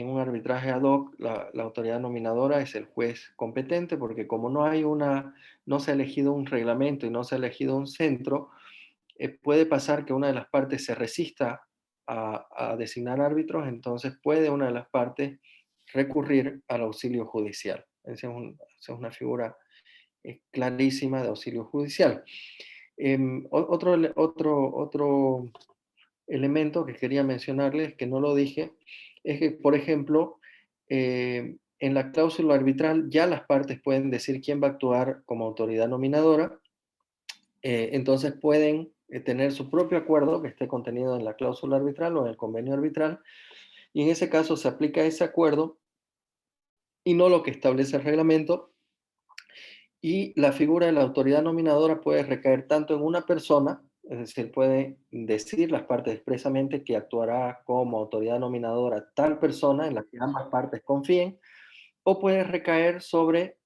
un arbitraje ad hoc, la autoridad nominadora es el juez competente, porque como no se ha elegido un reglamento y no se ha elegido un centro, puede pasar que una de las partes se resista a designar árbitros, entonces puede una de las partes recurrir al auxilio judicial. Esa es una figura clarísima de auxilio judicial. Otro elemento que quería mencionarles, que no lo dije, es que, por ejemplo, en la cláusula arbitral ya las partes pueden decir quién va a actuar como autoridad nominadora, entonces pueden tener su propio acuerdo que esté contenido en la cláusula arbitral o en el convenio arbitral, y en ese caso se aplica ese acuerdo y no lo que establece el reglamento, y la figura de la autoridad nominadora puede recaer tanto en una persona, es decir, puede decir las partes expresamente que actuará como autoridad nominadora tal persona en la que ambas partes confíen, o puede recaer sobre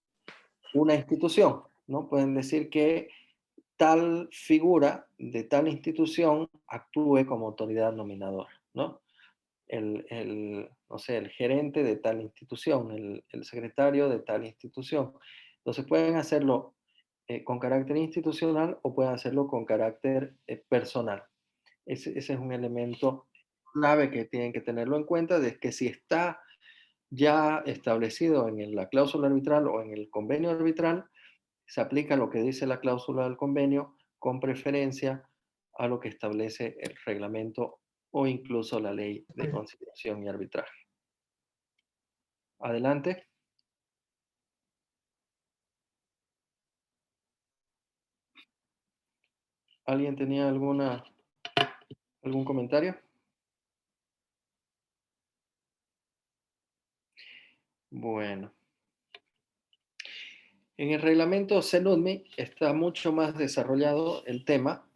una institución, ¿no? Pueden decir que tal figura de tal institución actúe como autoridad nominadora, ¿no? No sé, el gerente de tal institución, el secretario de tal institución. Entonces pueden hacerlo con carácter institucional o pueden hacerlo con carácter personal. Ese es un elemento clave que tienen que tenerlo en cuenta, de que si está ya establecido en la cláusula arbitral o en el convenio arbitral, se aplica lo que dice la cláusula del convenio con preferencia a lo que establece el reglamento o incluso la ley de conciliación y arbitraje. Adelante. ¿Alguien tenía algún comentario? Bueno. En el reglamento CENUDMI está mucho más desarrollado el tema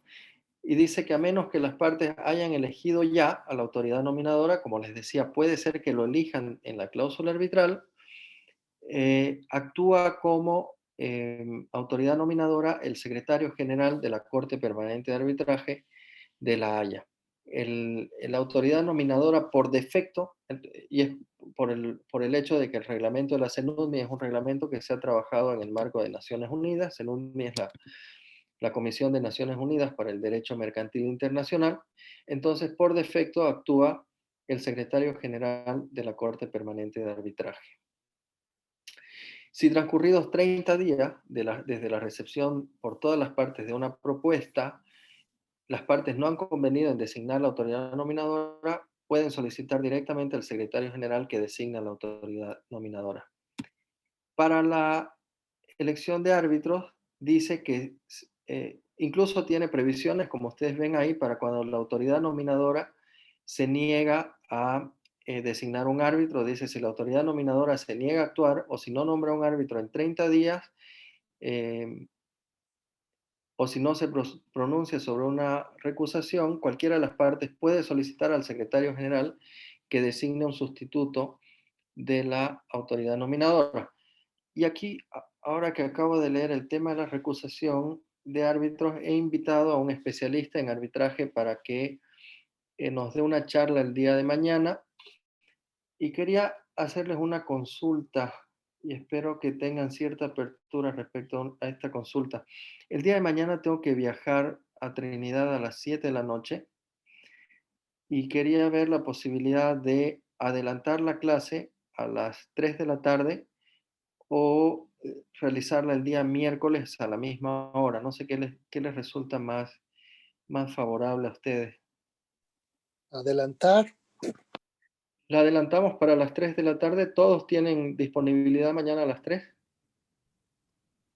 y dice que a menos que las partes hayan elegido ya a la autoridad nominadora, como les decía, puede ser que lo elijan en la cláusula arbitral, actúa como autoridad nominadora el secretario general de la Corte Permanente de Arbitraje de La Haya. La autoridad nominadora por defecto, y es por el hecho de que el reglamento de la CENUDMI es un reglamento que se ha trabajado en el marco de Naciones Unidas. CENUDMI es la Comisión de Naciones Unidas para el Derecho Mercantil Internacional. Entonces, por defecto actúa el secretario general de la Corte Permanente de Arbitraje. Si transcurridos 30 días desde la recepción por todas las partes de una propuesta, las partes no han convenido en designar la autoridad nominadora, pueden solicitar directamente al secretario general que designa la autoridad nominadora. Para la elección de árbitros, dice que incluso tiene previsiones, como ustedes ven ahí, para cuando la autoridad nominadora se niega a designar un árbitro. Dice, si la autoridad nominadora se niega a actuar o si no nombra un árbitro en 30 días, o si no se pronuncia sobre una recusación, cualquiera de las partes puede solicitar al secretario general que designe un sustituto de la autoridad nominadora. Y aquí, ahora que acabo de leer el tema de la recusación, de árbitros, he invitado a un especialista en arbitraje para que nos dé una charla el día de mañana y quería hacerles una consulta y espero que tengan cierta apertura respecto a esta consulta. El día de mañana tengo que viajar a Trinidad a las 7 de la noche y quería ver la posibilidad de adelantar la clase a las 3 de la tarde o realizarla el día miércoles a la misma hora. No sé qué les resulta más favorable a ustedes. Adelantar. La adelantamos para las 3 de la tarde. ¿Todos tienen disponibilidad mañana a las 3?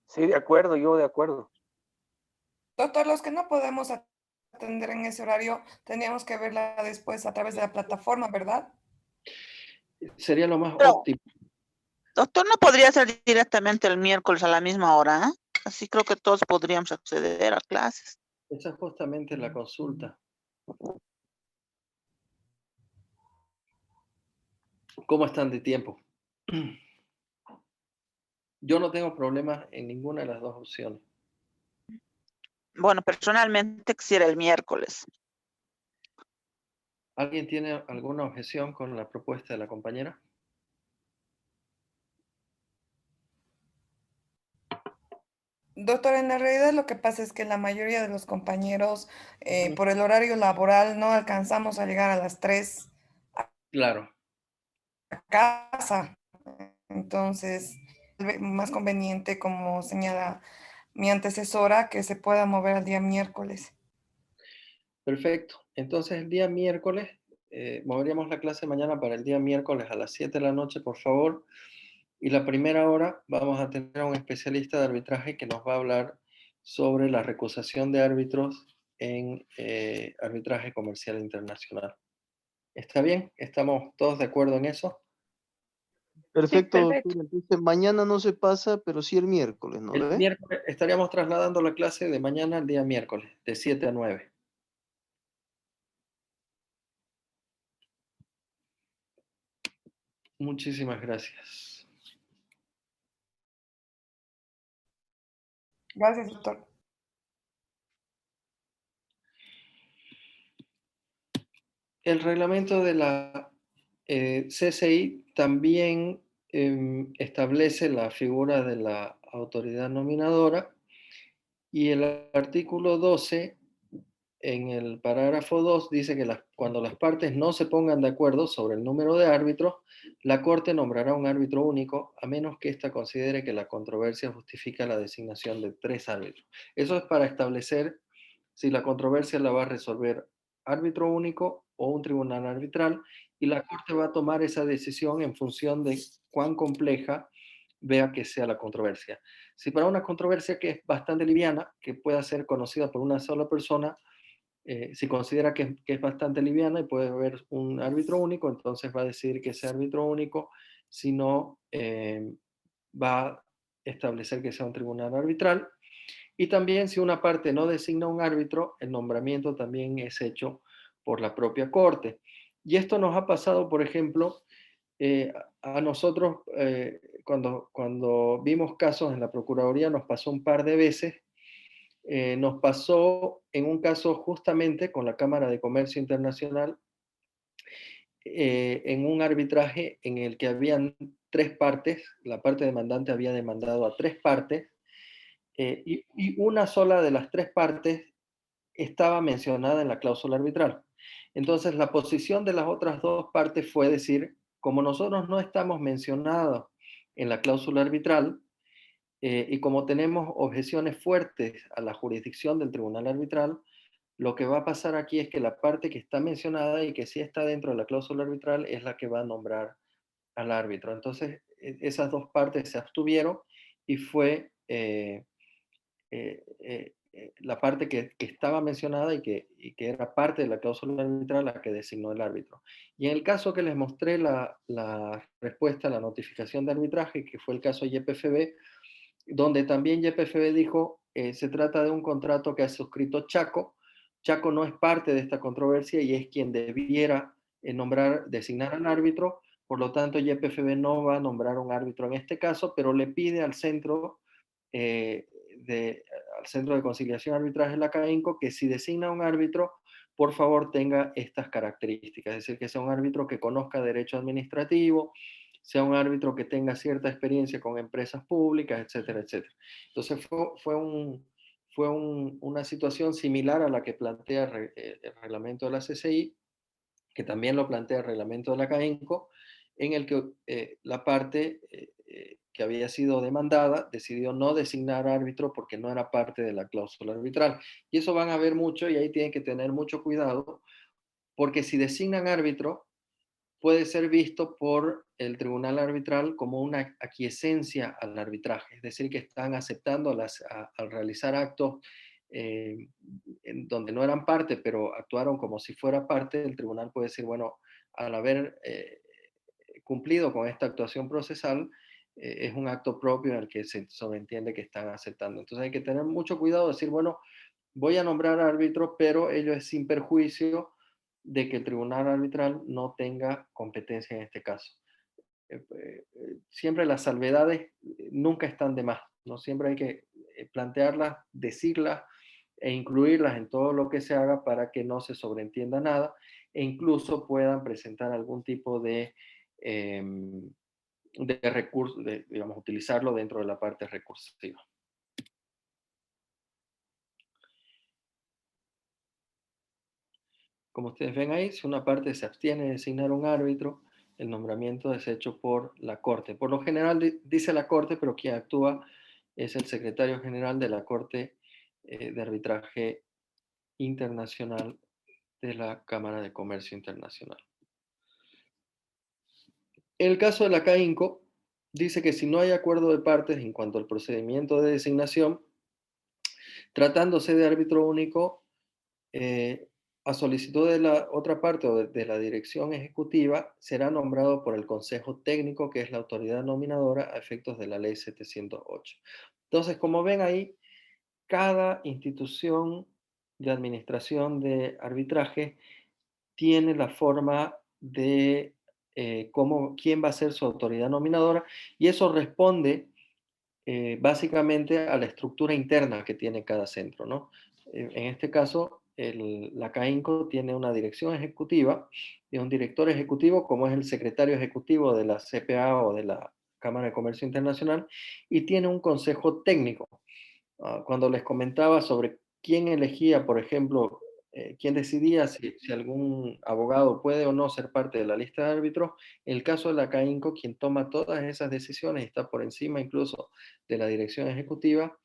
Sí, de acuerdo, yo de acuerdo. Doctor, los que no podemos atender en ese horario, tendríamos que verla después a través de la plataforma, ¿verdad? Sería lo más Pero, óptimo. doctor, ¿no podría ser directamente el miércoles a la misma hora? ¿Eh? Así creo que todos podríamos acceder a clases. Esa es justamente la consulta. ¿Cómo están de tiempo? Yo no tengo problemas en ninguna de las dos opciones. Bueno, personalmente quisiera el miércoles. ¿Alguien tiene alguna objeción con la propuesta de la compañera? Doctor, en la realidad lo que pasa es que la mayoría de los compañeros, por el horario laboral, no alcanzamos a llegar a las 3 Claro. a casa. Entonces, más conveniente, como señala mi antecesora, que se pueda mover al día miércoles. Perfecto. Entonces el día miércoles, moveríamos la clase mañana para el día miércoles a las 7 de la noche, por favor. Y la primera hora vamos a tener a un especialista de arbitraje que nos va a hablar sobre la recusación de árbitros en arbitraje comercial internacional. ¿Está bien? ¿Estamos todos de acuerdo en eso? Perfecto, perfecto. doctor. Entonces, mañana no se pasa, pero sí el miércoles, ¿no El ve? miércoles estaríamos trasladando la clase de mañana al día miércoles, de 7 a 9. Muchísimas gracias. Gracias, doctor. El reglamento de la CCI también establece la figura de la autoridad nominadora y el artículo 12, en el parágrafo 2, dice que cuando las partes no se pongan de acuerdo sobre el número de árbitros, la Corte nombrará un árbitro único, a menos que ésta considere que la controversia justifica la designación de 3 árbitros. Eso es para establecer si la controversia la va a resolver árbitro único o un tribunal arbitral, y la Corte va a tomar esa decisión en función de cuán compleja vea que sea la controversia. Si para una controversia que es bastante liviana, que pueda ser conocida por una sola persona, si considera que es bastante liviana y puede haber un árbitro único, entonces va a decir que ese árbitro único, si no, va a establecer que sea un tribunal arbitral. Y también si una parte no designa un árbitro, el nombramiento también es hecho por la propia Corte. Y esto nos ha pasado, por ejemplo, a nosotros cuando vimos casos en la Procuraduría, nos pasó un par de veces. Nos pasó en un caso justamente con la Cámara de Comercio Internacional, en un arbitraje en el que habían 3 partes, la parte demandante había demandado a 3 partes, y una sola de las 3 partes estaba mencionada en la cláusula arbitral. Entonces, la posición de las otras 2 partes fue decir, como nosotros no estamos mencionados en la cláusula arbitral, y como tenemos objeciones fuertes a la jurisdicción del tribunal arbitral, lo que va a pasar aquí es que la parte que está mencionada y que sí está dentro de la cláusula arbitral es la que va a nombrar al árbitro. Entonces, esas 2 partes se abstuvieron y fue la parte que estaba mencionada y que era parte de la cláusula arbitral la que designó el árbitro. Y en el caso que les mostré la respuesta a la notificación de arbitraje, que fue el caso YPFB, donde también YPFB dijo, se trata de un contrato que ha suscrito Chaco. Chaco no es parte de esta controversia y es quien debiera designar al árbitro. Por lo tanto, YPFB no va a nombrar un árbitro en este caso, pero le pide al centro, al Centro de Conciliación y Arbitraje, la CAINCO, que si designa un árbitro, por favor tenga estas características, es decir, que sea un árbitro que conozca derecho administrativo, sea un árbitro que tenga cierta experiencia con empresas públicas, etcétera, etcétera. Entonces una situación similar a la que plantea el reglamento de la CCI, que también lo plantea el reglamento de la CAINCO, en el que la parte que había sido demandada decidió no designar árbitro porque no era parte de la cláusula arbitral. Y eso van a ver mucho, y ahí tienen que tener mucho cuidado, porque si designan árbitro, puede ser visto por el tribunal arbitral como una aquiescencia al arbitraje, es decir, que están aceptando al realizar actos en donde no eran parte, pero actuaron como si fuera parte. El tribunal puede decir, bueno, al haber cumplido con esta actuación procesal, es un acto propio en el que se sobreentiende que están aceptando. Entonces hay que tener mucho cuidado, decir, bueno, voy a nombrar árbitro, pero ello es sin perjuicio de que el tribunal arbitral no tenga competencia en este caso. Siempre las salvedades nunca están de más, ¿no? Siempre hay que plantearlas, decirlas e incluirlas en todo lo que se haga para que no se sobreentienda nada e incluso puedan presentar algún tipo de recurso, digamos, utilizarlo dentro de la parte recursiva. Como ustedes ven ahí, si una parte se abstiene de designar un árbitro, el nombramiento es hecho por la Corte. Por lo general dice la Corte, pero quien actúa es el secretario general de la Corte de Arbitraje Internacional de la Cámara de Comercio Internacional. En el caso de la CAINCO, dice que si no hay acuerdo de partes en cuanto al procedimiento de designación, tratándose de árbitro único, a solicitud de la otra parte o de la dirección ejecutiva, será nombrado por el Consejo Técnico, que es la autoridad nominadora a efectos de la Ley 708. Entonces, como ven ahí, cada institución de administración de arbitraje tiene la forma de quién va a ser su autoridad nominadora, y eso responde básicamente a la estructura interna que tiene cada centro, ¿no? En este caso, la CAINCO tiene una dirección ejecutiva y un director ejecutivo, como es el secretario ejecutivo de la CPA o de la Cámara de Comercio Internacional, y tiene un consejo técnico. Cuando les comentaba sobre quién elegía, por ejemplo, quién decidía si algún abogado puede o no ser parte de la lista de árbitros, en el caso de la CAINCO, quien toma todas esas decisiones y está por encima incluso de la dirección ejecutiva,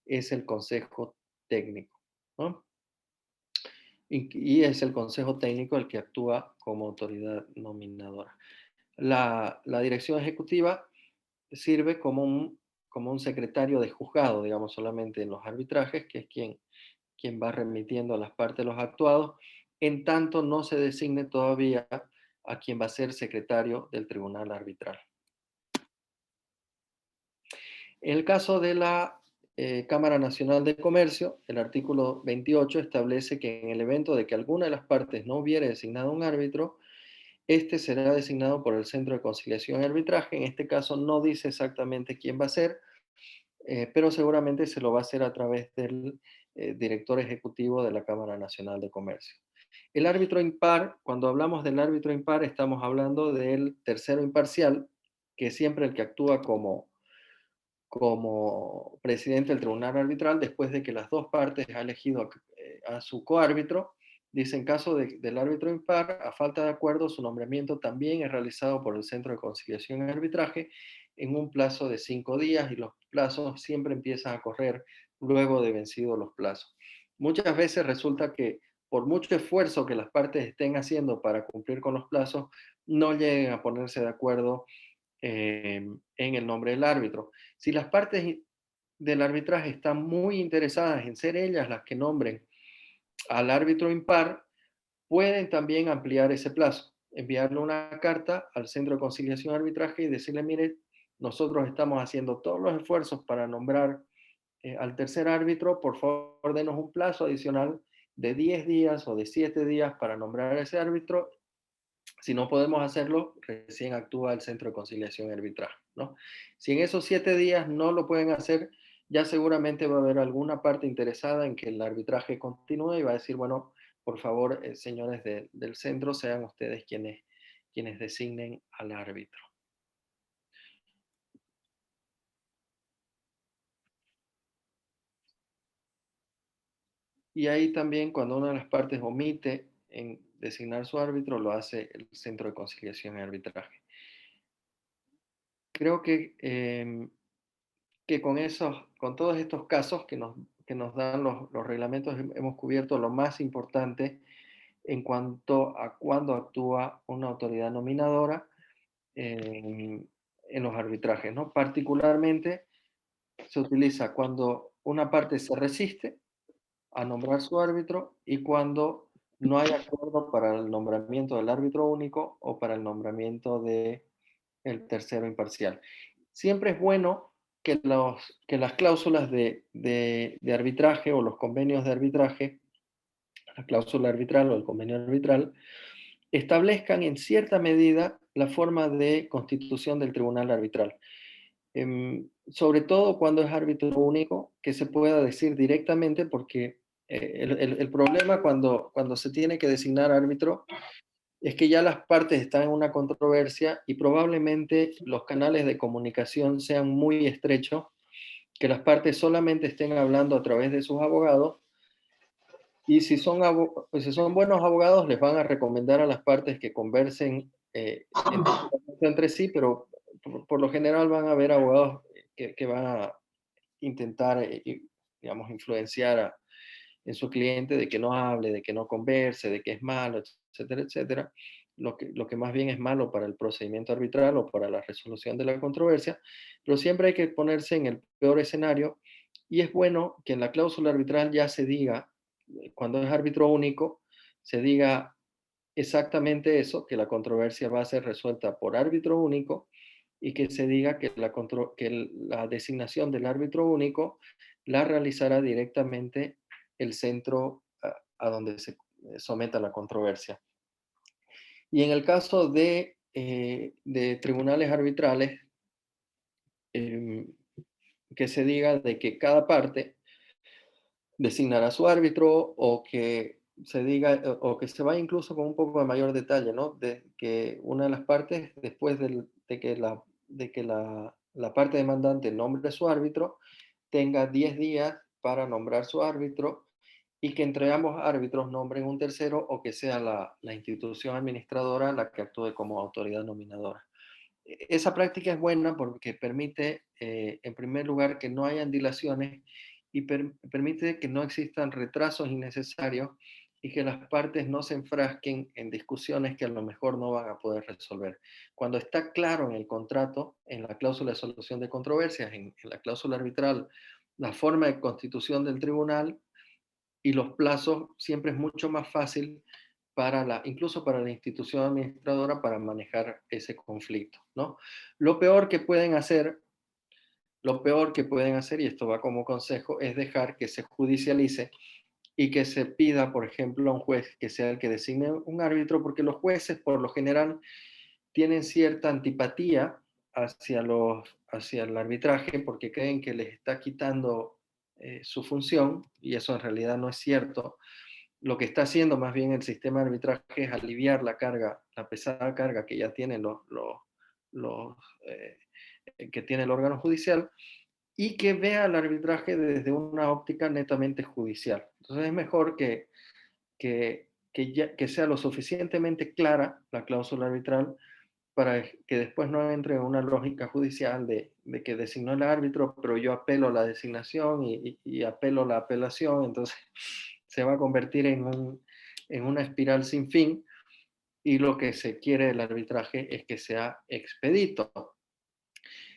es el consejo técnico, ¿no? Y es el consejo técnico el que actúa como autoridad nominadora. La dirección ejecutiva sirve como un secretario de juzgado, digamos, solamente en los arbitrajes, que es quien va remitiendo a las partes los actuados, en tanto no se designe todavía a quien va a ser secretario del tribunal arbitral. En el caso de la Cámara Nacional de Comercio, el artículo 28 establece que en el evento de que alguna de las partes no hubiera designado un árbitro, este será designado por el Centro de Conciliación y Arbitraje. En este caso no dice exactamente quién va a ser, pero seguramente se lo va a hacer a través del director ejecutivo de la Cámara Nacional de Comercio. El árbitro impar, cuando hablamos del árbitro impar, estamos hablando del tercero imparcial, que es siempre el que actúa como presidente del tribunal arbitral después de que las dos partes han elegido a su coárbitro. Dice, en caso del árbitro impar, a falta de acuerdo, su nombramiento también es realizado por el Centro de Conciliación y Arbitraje en un plazo de 5 días, y los plazos siempre empiezan a correr luego de vencidos los plazos. Muchas veces resulta que por mucho esfuerzo que las partes estén haciendo para cumplir con los plazos, no lleguen a ponerse de acuerdo en el nombre del árbitro. Si las partes del arbitraje están muy interesadas en ser ellas las que nombren al árbitro impar, pueden también ampliar ese plazo, enviarle una carta al Centro de Conciliación y Arbitraje y decirle, mire, nosotros estamos haciendo todos los esfuerzos para nombrar al tercer árbitro, por favor denos un plazo adicional de 10 días o de 7 días para nombrar a ese árbitro. Si no podemos hacerlo, recién actúa el Centro de Conciliación y Arbitraje, ¿no? Si en esos 7 días no lo pueden hacer, ya seguramente va a haber alguna parte interesada en que el arbitraje continúe y va a decir, bueno, por favor, señores del centro, sean ustedes quienes designen al árbitro. Y ahí también, cuando una de las partes omite en designar su árbitro, lo hace el Centro de Conciliación y Arbitraje. Creo que con todos estos casos que nos dan los reglamentos, hemos cubierto lo más importante en cuanto a cuándo actúa una autoridad nominadora en los arbitrajes, ¿no? Particularmente se utiliza cuando una parte se resiste a nombrar su árbitro y cuando no hay acuerdo para el nombramiento del árbitro único o para el nombramiento del tercero imparcial. Siempre es bueno que las cláusulas de arbitraje o los convenios de arbitraje, la cláusula arbitral o el convenio arbitral, establezcan en cierta medida la forma de constitución del tribunal arbitral. Sobre todo cuando es árbitro único, que se pueda decir directamente, porque el problema cuando se tiene que designar árbitro es que ya las partes están en una controversia y probablemente los canales de comunicación sean muy estrechos, que las partes solamente estén hablando a través de sus abogados, y si son buenos abogados les van a recomendar a las partes que conversen entre sí, pero por lo general van a haber abogados que van a intentar, digamos, influenciar en su cliente de que no hable, de que no converse, de que es malo, etcétera, etcétera, lo que más bien es malo para el procedimiento arbitral o para la resolución de la controversia, pero siempre hay que ponerse en el peor escenario y es bueno que en la cláusula arbitral ya se diga, cuando es árbitro único, se diga exactamente eso, que la controversia va a ser resuelta por árbitro único y que se diga que la designación del árbitro único la realizará directamente el centro a donde se someta la controversia. Y en el caso de tribunales arbitrales, que se diga de que cada parte designará su árbitro o que se diga o que se vaya incluso con un poco de mayor detalle, ¿no? De que una de las partes, después de que la parte demandante nombre su árbitro, tenga 10 días para nombrar su árbitro y que entre ambos árbitros nombren un tercero o que sea la institución administradora la que actúe como autoridad nominadora. Esa práctica es buena porque permite, en primer lugar, que no hayan dilaciones y permite que no existan retrasos innecesarios y que las partes no se enfrasquen en discusiones que a lo mejor no van a poder resolver. Cuando está claro en el contrato, en la cláusula de solución de controversias, en la cláusula arbitral, la forma de constitución del tribunal y los plazos, siempre es mucho más fácil incluso para la institución administradora para manejar ese conflicto, ¿no? Lo peor que pueden hacer, y esto va como consejo, es dejar que se judicialice y que se pida, por ejemplo, a un juez que sea el que designe un árbitro, porque los jueces, por lo general, tienen cierta antipatía hacia el arbitraje porque creen que les está quitando su función, y eso en realidad no es cierto. Lo que está haciendo más bien el sistema de arbitraje es aliviar la pesada carga que ya tienen que tiene el órgano judicial y que vea el arbitraje desde una óptica netamente judicial. Entonces es mejor que sea lo suficientemente clara la cláusula arbitral para que después no entre en una lógica judicial de que designó el árbitro, pero yo apelo a la designación y apelo a la apelación, entonces se va a convertir en una espiral sin fin y lo que se quiere del arbitraje es que sea expedito.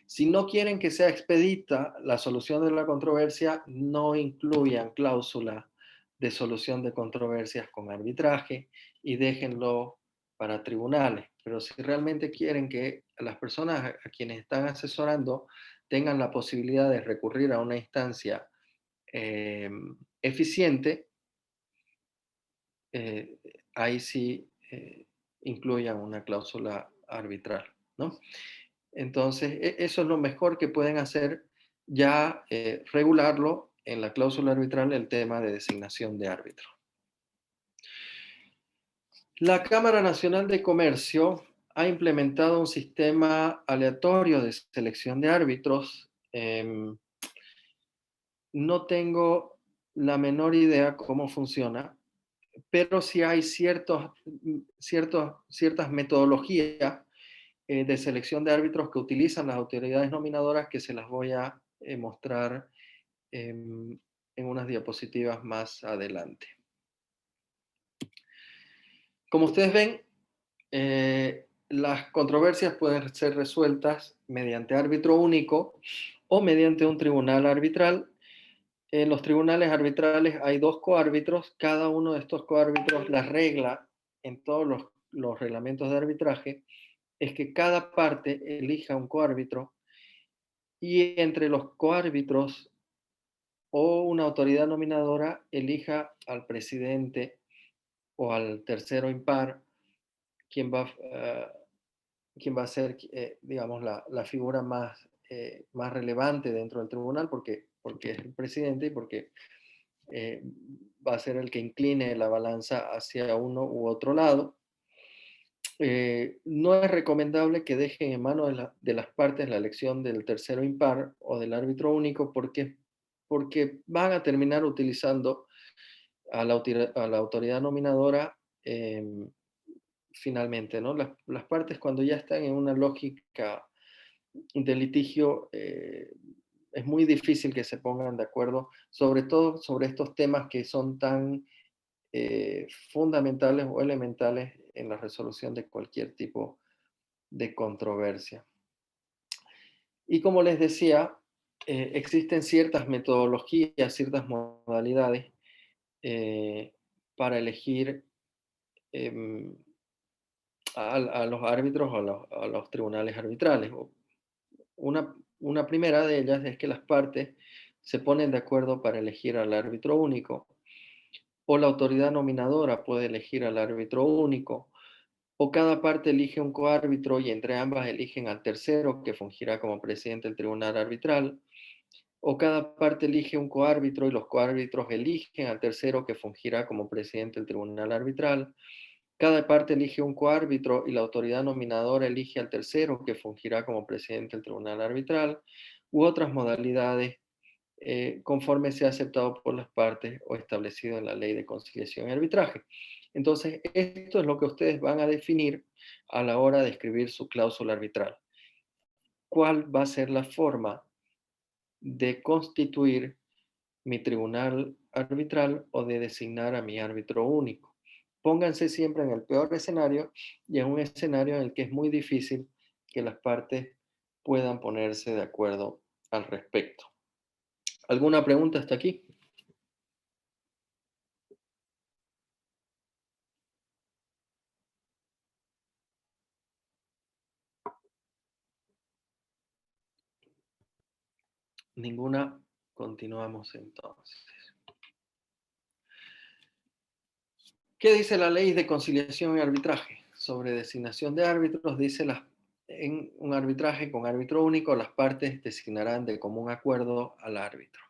Si no quieren que sea expedita la solución de la controversia, no incluyan cláusula de solución de controversias con arbitraje y déjenlo para tribunales. Pero si realmente quieren que las personas a quienes están asesorando tengan la posibilidad de recurrir a una instancia eficiente, ahí sí incluyan una cláusula arbitral, ¿no? Entonces, eso es lo mejor que pueden hacer ya regularlo en la cláusula arbitral el tema de designación de árbitro. La Cámara Nacional de Comercio ha implementado un sistema aleatorio de selección de árbitros. No tengo la menor idea cómo funciona, pero sí hay ciertas metodologías de selección de árbitros que utilizan las autoridades nominadoras que se las voy a mostrar en unas diapositivas más adelante. Como ustedes ven, las controversias pueden ser resueltas mediante árbitro único o mediante un tribunal arbitral. En los tribunales arbitrales hay 2 coárbitros. Cada uno de estos coárbitros, la regla en todos los reglamentos de arbitraje es que cada parte elija un coárbitro y entre los coárbitros o una autoridad nominadora elija al presidente o al tercero impar, quien va a ser, digamos, la figura más relevante dentro del tribunal, porque es el presidente y porque va a ser el que incline la balanza hacia uno u otro lado. No es recomendable que dejen en manos de las partes la elección del tercero impar o del árbitro único, porque van a terminar utilizando a la autoridad nominadora finalmente, ¿no? Las partes, cuando ya están en una lógica de litigio, es muy difícil que se pongan de acuerdo, sobre todo sobre estos temas que son tan fundamentales o elementales en la resolución de cualquier tipo de controversia. Y como les decía, existen ciertas metodologías, ciertas modalidades para elegir a los árbitros o a los tribunales arbitrales. Una primera de ellas es que las partes se ponen de acuerdo para elegir al árbitro único, o la autoridad nominadora puede elegir al árbitro único, o cada parte elige un coárbitro y entre ambas eligen al tercero que fungirá como presidente del tribunal arbitral, o cada parte elige un coárbitro y los coárbitros eligen al tercero que fungirá como presidente del tribunal arbitral. Cada parte elige un coárbitro y la autoridad nominadora elige al tercero que fungirá como presidente del tribunal arbitral, u otras modalidades conforme sea aceptado por las partes o establecido en la ley de conciliación y arbitraje. Entonces, esto es lo que ustedes van a definir a la hora de escribir su cláusula arbitral. ¿Cuál va a ser la forma de constituir mi tribunal arbitral o de designar a mi árbitro único? Pónganse siempre en el peor escenario y en un escenario en el que es muy difícil que las partes puedan ponerse de acuerdo al respecto. ¿Alguna pregunta hasta aquí? Ninguna. Continuamos entonces. ¿Qué dice la ley de conciliación y arbitraje? Sobre designación de árbitros, dice en un arbitraje con árbitro único, las partes designarán de común acuerdo al árbitro.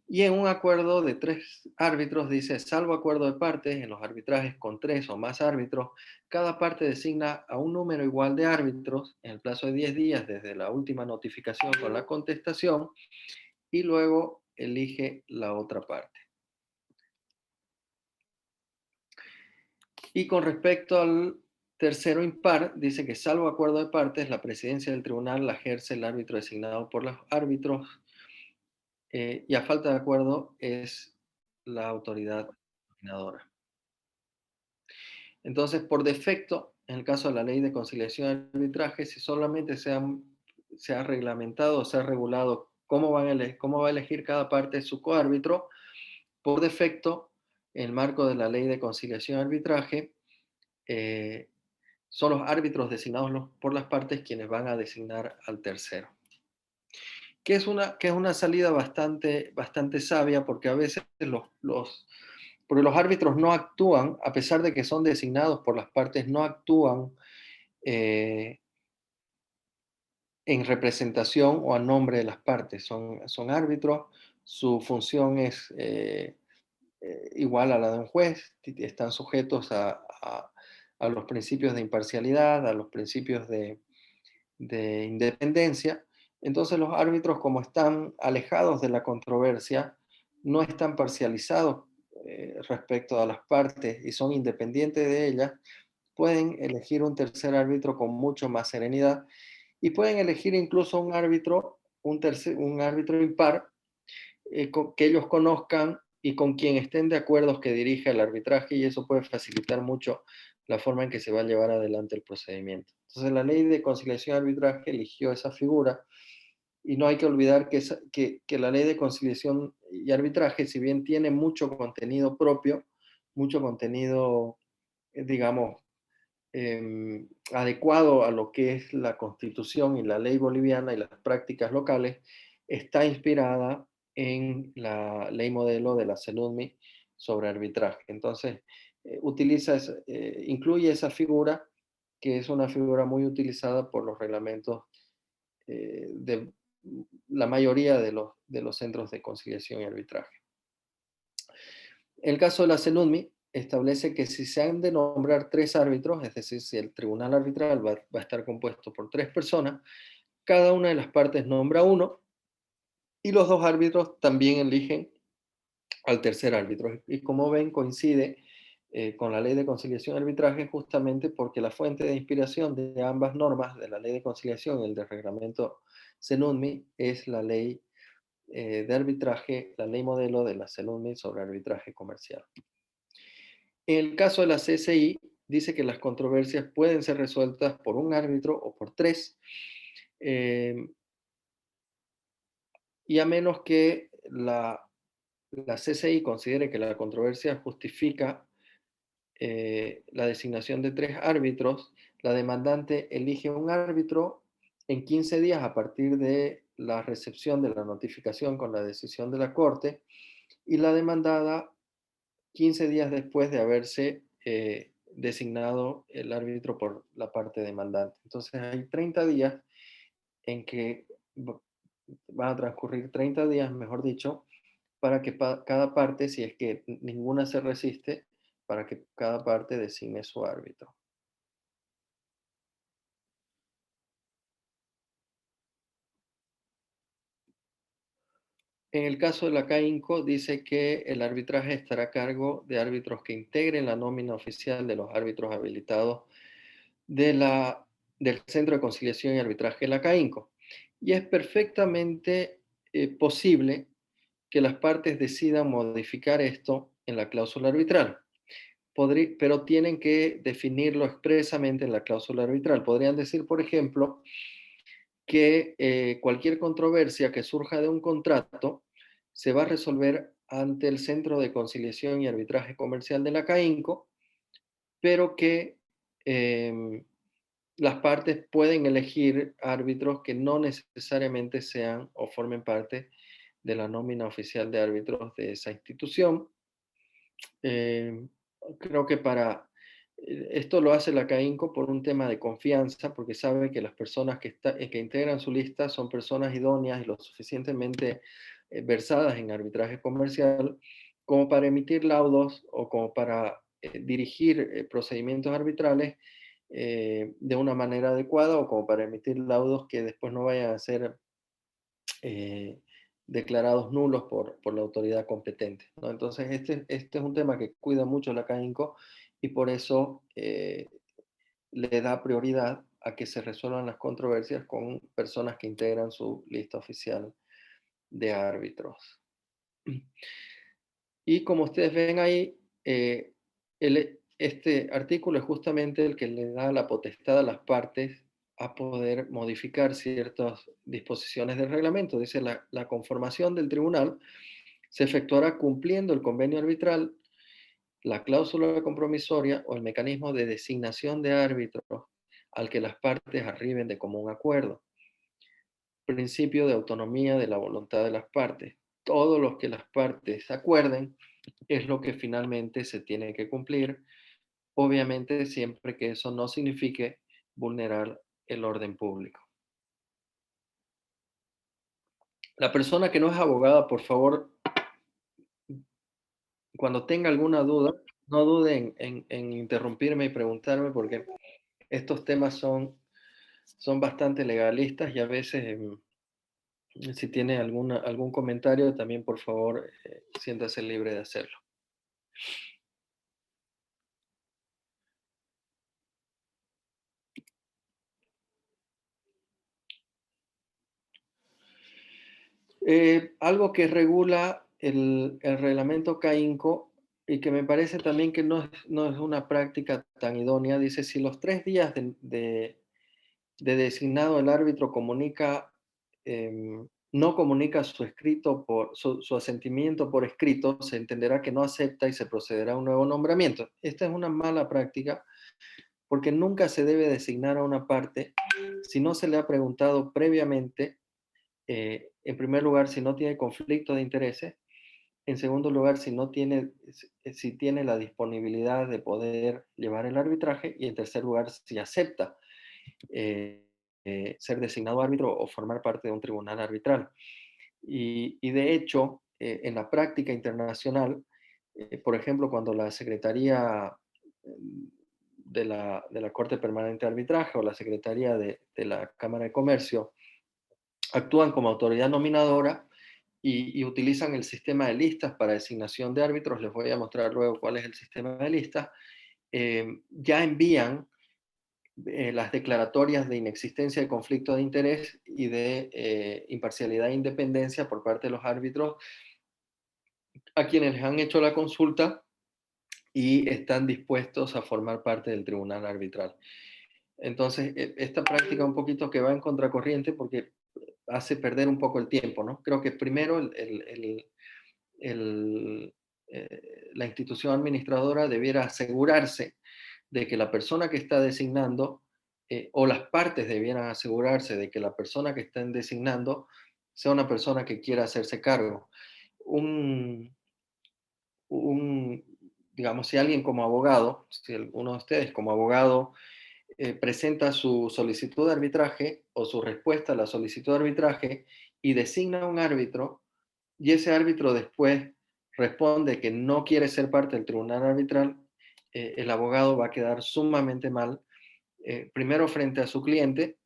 Y en un acuerdo de 3 árbitros, dice, salvo acuerdo de partes, en los arbitrajes con 3 o más árbitros, cada parte designa a un número igual de árbitros en el plazo de 10 días desde la última notificación con la contestación y luego elige la otra parte. Y con respecto al tercero impar, dice que salvo acuerdo de partes, la presidencia del tribunal la ejerce el árbitro designado por los árbitros y a falta de acuerdo es la autoridad nominadora. Entonces, por defecto, en el caso de la ley de conciliación y arbitraje, si solamente se ha reglamentado o se ha regulado cómo va a elegir cada parte su coárbitro, por defecto, en el marco de la ley de conciliación y arbitraje, son los árbitros designados por las partes quienes van a designar al tercero. Que es una salida bastante sabia, porque a veces porque los árbitros no actúan, a pesar de que son designados por las partes, no actúan en representación o a nombre de las partes. Son árbitros, su función es igual a la de un juez, están sujetos a los principios de imparcialidad, a los principios de independencia. Entonces los árbitros, como están alejados de la controversia, no están parcializados respecto a las partes y son independientes de ellas, pueden elegir un tercer árbitro con mucho más serenidad y pueden elegir incluso un árbitro, un árbitro impar, que ellos conozcan y con quien estén de acuerdo que dirija el arbitraje, y eso puede facilitar mucho la forma en que se va a llevar adelante el procedimiento. Entonces la ley de conciliación y arbitraje eligió esa figura, y no hay que olvidar que la ley de conciliación y arbitraje, si bien tiene mucho contenido propio, mucho contenido, digamos, adecuado a lo que es la Constitución y la ley boliviana y las prácticas locales, está inspirada en la ley modelo de la CENUDMI sobre arbitraje. Entonces, incluye esa figura, que es una figura muy utilizada por los reglamentos de la mayoría de los centros de conciliación y arbitraje. El caso de la CENUDMI establece que si se han de nombrar 3 árbitros, es decir, si el tribunal arbitral va a estar compuesto por 3 personas, cada una de las partes nombra uno y los 2 árbitros también eligen al tercer árbitro. Y como ven, coincide con la ley de conciliación y arbitraje, justamente porque la fuente de inspiración de ambas normas, de la ley de conciliación y el del reglamento CENUDMI, es la ley de arbitraje, la ley modelo de la CENUDMI sobre arbitraje comercial. En el caso de la CSI, dice que las controversias pueden ser resueltas por un árbitro o por 3, y a menos que la CSI considere que la controversia justifica la designación de 3 árbitros, la demandante elige un árbitro en 15 días a partir de la recepción de la notificación con la decisión de la Corte, y la demandada 15 días después de haberse designado el árbitro por la parte demandante. Entonces hay 30 días en que van a transcurrir 30 días, mejor dicho, para que cada parte, si es que ninguna se resiste, para que cada parte designe su árbitro. En el caso de la CAINCO, dice que el arbitraje estará a cargo de árbitros que integren la nómina oficial de los árbitros habilitados del Centro de Conciliación y Arbitraje de la CAINCO. Y es perfectamente posible que las partes decidan modificar esto en la cláusula arbitral, pero tienen que definirlo expresamente en la cláusula arbitral. Podrían decir, por ejemplo, que cualquier controversia que surja de un contrato se va a resolver ante el Centro de Conciliación y Arbitraje Comercial de la CAINCO, pero que las partes pueden elegir árbitros que no necesariamente sean o formen parte de la nómina oficial de árbitros de esa institución. Creo que esto lo hace la CAINCO por un tema de confianza, porque sabe que las personas que integran su lista son personas idóneas y lo suficientemente versadas en arbitraje comercial como para emitir laudos o como para dirigir procedimientos arbitrales de una manera adecuada, o como para emitir laudos que después no vayan a ser declarados nulos por la autoridad competente, ¿no? Entonces, este es un tema que cuida mucho la CAINCO, y por eso le da prioridad a que se resuelvan las controversias con personas que integran su lista oficial de árbitros. Y como ustedes ven ahí, este artículo es justamente el que le da la potestad a las partes a poder modificar ciertas disposiciones del reglamento. Dice, la conformación del tribunal se efectuará cumpliendo el convenio arbitral, la cláusula compromisoria o el mecanismo de designación de árbitros al que las partes arriben de común acuerdo. Principio de autonomía de la voluntad de las partes. Todo lo que las partes acuerden es lo que finalmente se tiene que cumplir, obviamente siempre que eso no signifique vulnerar el orden público. La persona que no es abogada, por favor, cuando tenga alguna duda, no dude en interrumpirme y preguntarme, porque estos temas son bastante legalistas y a veces, si tiene algún comentario, también por favor, siéntase libre de hacerlo. Algo que regula el reglamento CAINCO y que me parece también que no es una práctica tan idónea, dice, si los 3 días de designado el árbitro no comunica su asentimiento por escrito, se entenderá que no acepta y se procederá a un nuevo nombramiento. Esta es una mala práctica porque nunca se debe designar a una parte si no se le ha preguntado previamente, en primer lugar, si no tiene conflicto de intereses, en segundo lugar, si tiene la disponibilidad de poder llevar el arbitraje, y en tercer lugar, si acepta ser designado árbitro o formar parte de un tribunal arbitral. Y de hecho, en la práctica internacional, por ejemplo, cuando la Secretaría de la Corte Permanente de Arbitraje o la Secretaría de la Cámara de Comercio actúan como autoridad nominadora y utilizan el sistema de listas para designación de árbitros, les voy a mostrar luego cuál es el sistema de listas, ya envían las declaratorias de inexistencia de conflicto de interés y de imparcialidad e independencia por parte de los árbitros a quienes les han hecho la consulta y están dispuestos a formar parte del tribunal arbitral. Entonces, esta práctica un poquito que va en contracorriente porque hace perder un poco el tiempo, ¿no? Creo que primero la institución administradora debiera asegurarse de que la persona que está designando, o las partes debieran asegurarse de que la persona que están designando sea una persona que quiera hacerse cargo. Digamos, si alguien como abogado, si uno de ustedes como abogado presenta su solicitud de arbitraje o su respuesta a la solicitud de arbitraje y designa a un árbitro, y ese árbitro después responde que no quiere ser parte del tribunal arbitral, el abogado va a quedar sumamente mal, primero frente a su cliente,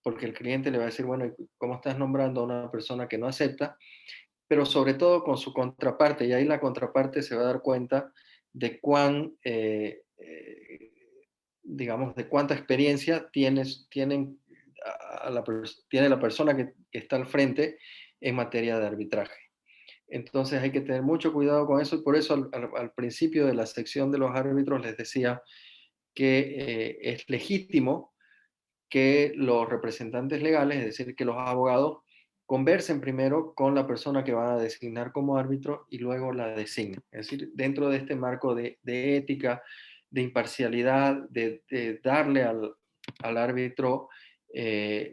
porque el cliente le va a decir, bueno, ¿cómo estás nombrando a una persona que no acepta? Pero sobre todo con su contraparte, y ahí la contraparte se va a dar cuenta de digamos, de cuánta experiencia tiene la persona que está al frente en materia de arbitraje. Entonces hay que tener mucho cuidado con eso, y por eso al principio de la sección de los árbitros les decía que es legítimo que los representantes legales, es decir, que los abogados, conversen primero con la persona que van a designar como árbitro y luego la designen. Es decir, dentro de este marco de ética, de imparcialidad, de darle al árbitro, de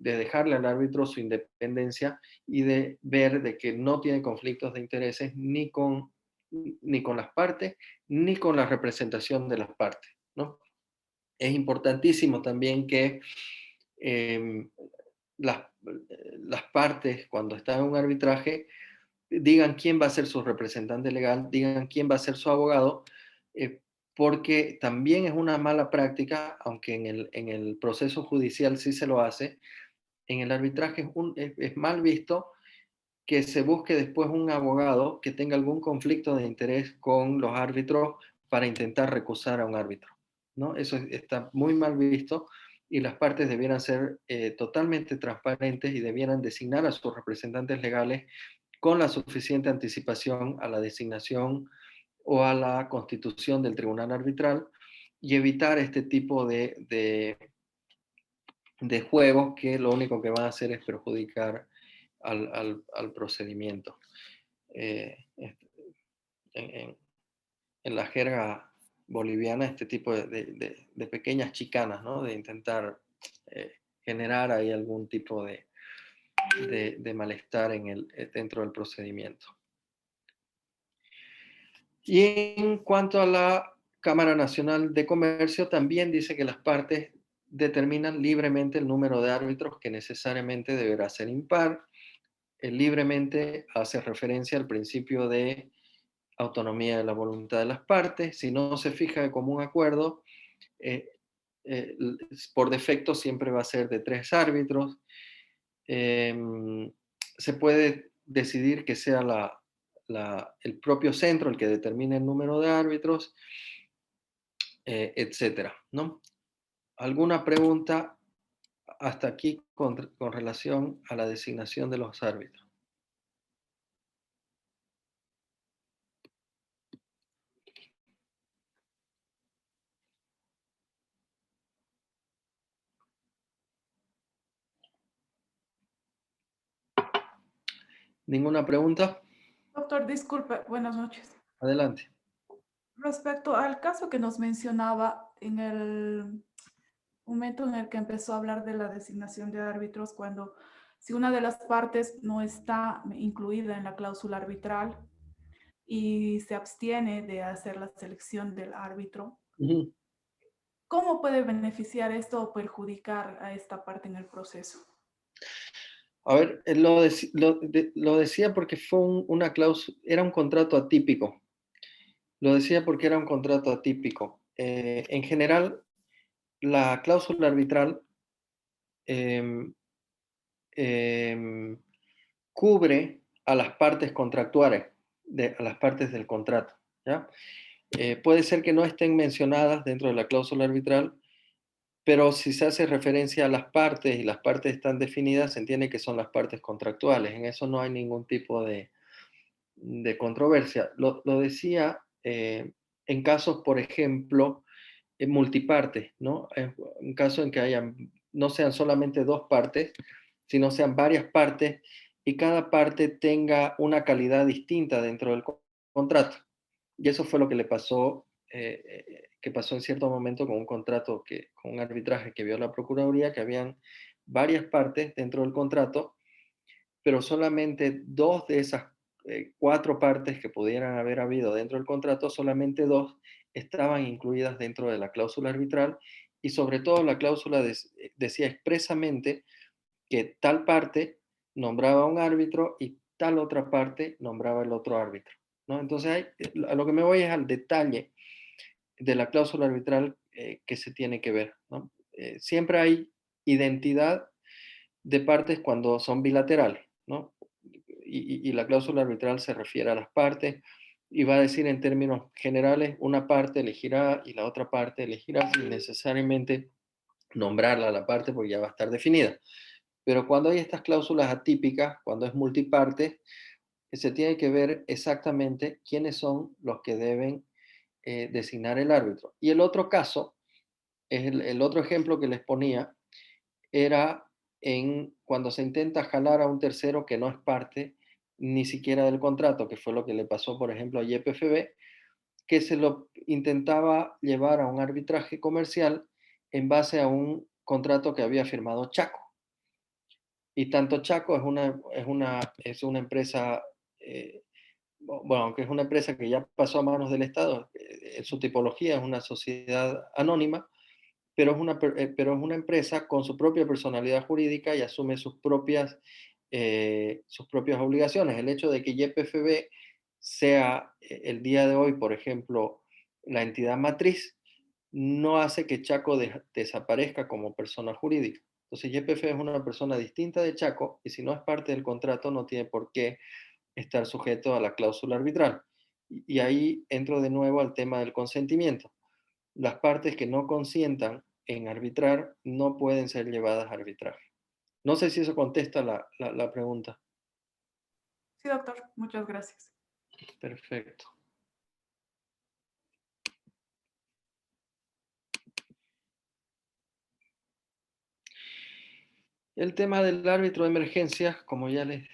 dejarle al árbitro su independencia y de ver de que no tiene conflictos de intereses ni con las partes, ni con la representación de las partes, ¿no? Es importantísimo también que las partes, cuando están en un arbitraje, digan quién va a ser su representante legal, digan quién va a ser su abogado, porque también es una mala práctica, aunque en el proceso judicial sí se lo hace, en el arbitraje es mal visto que se busque después un abogado que tenga algún conflicto de interés con los árbitros para intentar recusar a un árbitro, ¿no? Eso está muy mal visto y las partes debieran ser totalmente transparentes y debieran designar a sus representantes legales con la suficiente anticipación a la designación o a la constitución del tribunal arbitral y evitar este tipo de juegos que lo único que van a hacer es perjudicar al procedimiento. En la jerga boliviana, este tipo de pequeñas chicanas, ¿no? De intentar generar ahí algún tipo de malestar dentro del procedimiento. Y en cuanto a la Cámara Nacional de Comercio, también dice que las partes determinan libremente el número de árbitros que necesariamente deberá ser impar. libremente hace referencia al principio de autonomía de la voluntad de las partes. Si no se fija de común acuerdo, por defecto siempre va a ser de 3 árbitros. Se puede decidir que sea el propio centro el que determine el número de árbitros, etcétera, ¿no? ¿Alguna pregunta hasta aquí con relación a la designación de los árbitros? ¿Ninguna pregunta? Doctor, disculpe, buenas noches. Adelante. Respecto al caso que nos mencionaba en el momento en el que empezó a hablar de la designación de árbitros, cuando si una de las partes no está incluida en la cláusula arbitral y se abstiene de hacer la selección del árbitro, ¿cómo puede beneficiar esto o perjudicar a esta parte en el proceso? A ver, lo decía porque fue una cláusula, era un contrato atípico. Lo decía porque era un contrato atípico. En general, la cláusula arbitral em, em, cubre a las partes contractuales, a las partes del contrato, ¿ya? Puede ser que no estén mencionadas dentro de la cláusula arbitral, pero si se hace referencia a las partes y las partes están definidas, se entiende que son las partes contractuales. En eso no hay ningún tipo de controversia. Lo decía en casos, por ejemplo, multipartes, ¿no? En un caso en que no sean solamente 2 partes, sino sean varias partes y cada parte tenga una calidad distinta dentro del contrato. Y eso fue lo que le pasó, que pasó en cierto momento con un contrato, con un arbitraje que vio la Procuraduría, que habían varias partes dentro del contrato, pero solamente 2 de esas 4 partes que pudieran haber habido dentro del contrato, solamente 2 estaban incluidas dentro de la cláusula arbitral, y sobre todo la cláusula decía expresamente que tal parte nombraba un árbitro y tal otra parte nombraba el otro árbitro, ¿no? Entonces, a lo que me voy es al detalle de la cláusula arbitral que se tiene que ver, ¿no? Siempre hay identidad de partes cuando son bilaterales, ¿no? Y la cláusula arbitral se refiere a las partes y va a decir en términos generales, una parte elegirá y la otra parte elegirá sin necesariamente nombrarla a la parte porque ya va a estar definida. Pero cuando hay estas cláusulas atípicas, cuando es multiparte, se tiene que ver exactamente quiénes son los que deben designar el árbitro. Y el otro caso, el otro ejemplo que les ponía, era cuando se intenta jalar a un tercero que no es parte ni siquiera del contrato, que fue lo que le pasó, por ejemplo, a YPFB, que se lo intentaba llevar a un arbitraje comercial en base a un contrato que había firmado Chaco. Y tanto Chaco es una empresa, bueno, aunque es una empresa que ya pasó a manos del Estado, su tipología es una sociedad anónima, pero es una empresa con su propia personalidad jurídica y asume sus propias obligaciones. El hecho de que YPFB sea el día de hoy, por ejemplo, la entidad matriz, no hace que Chaco desaparezca como persona jurídica. Entonces, YPF es una persona distinta de Chaco y si no es parte del contrato no tiene por qué estar sujeto a la cláusula arbitral. Y ahí entro de nuevo al tema del consentimiento. Las partes que no consientan en arbitrar no pueden ser llevadas a arbitraje. No sé si eso contesta la pregunta. Sí, doctor, muchas gracias. Perfecto. El tema del árbitro de emergencias, como ya les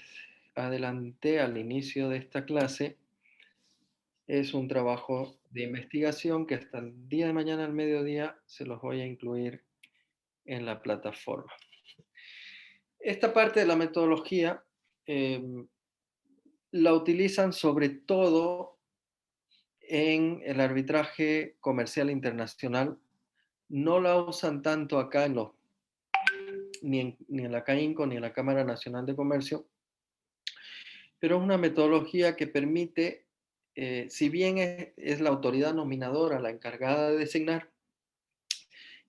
adelanté al inicio de esta clase, es un trabajo de investigación que hasta el día de mañana al mediodía se los voy a incluir en la plataforma. Esta parte de la metodología la utilizan sobre todo en el arbitraje comercial internacional. No la usan tanto acá ni en la CAINCO ni en la Cámara Nacional de Comercio, pero es una metodología que permite, si bien es la autoridad nominadora la encargada de designar,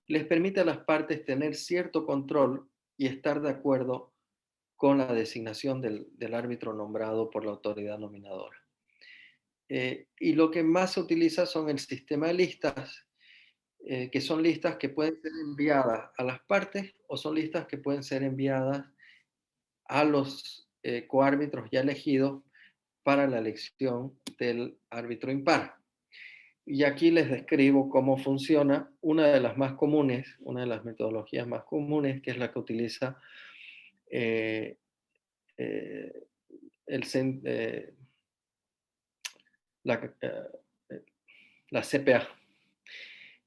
les permite a las partes tener cierto control y estar de acuerdo con la designación del árbitro nombrado por la autoridad nominadora. Y lo que más se utiliza son el sistema de listas, que son listas que pueden ser enviadas a las partes o son listas que pueden ser enviadas a los coárbitros ya elegidos para la elección del árbitro impar. Y aquí les describo cómo funciona una de las más comunes, una de las metodologías más comunes, que es la que utiliza eh, eh, la, la CPA,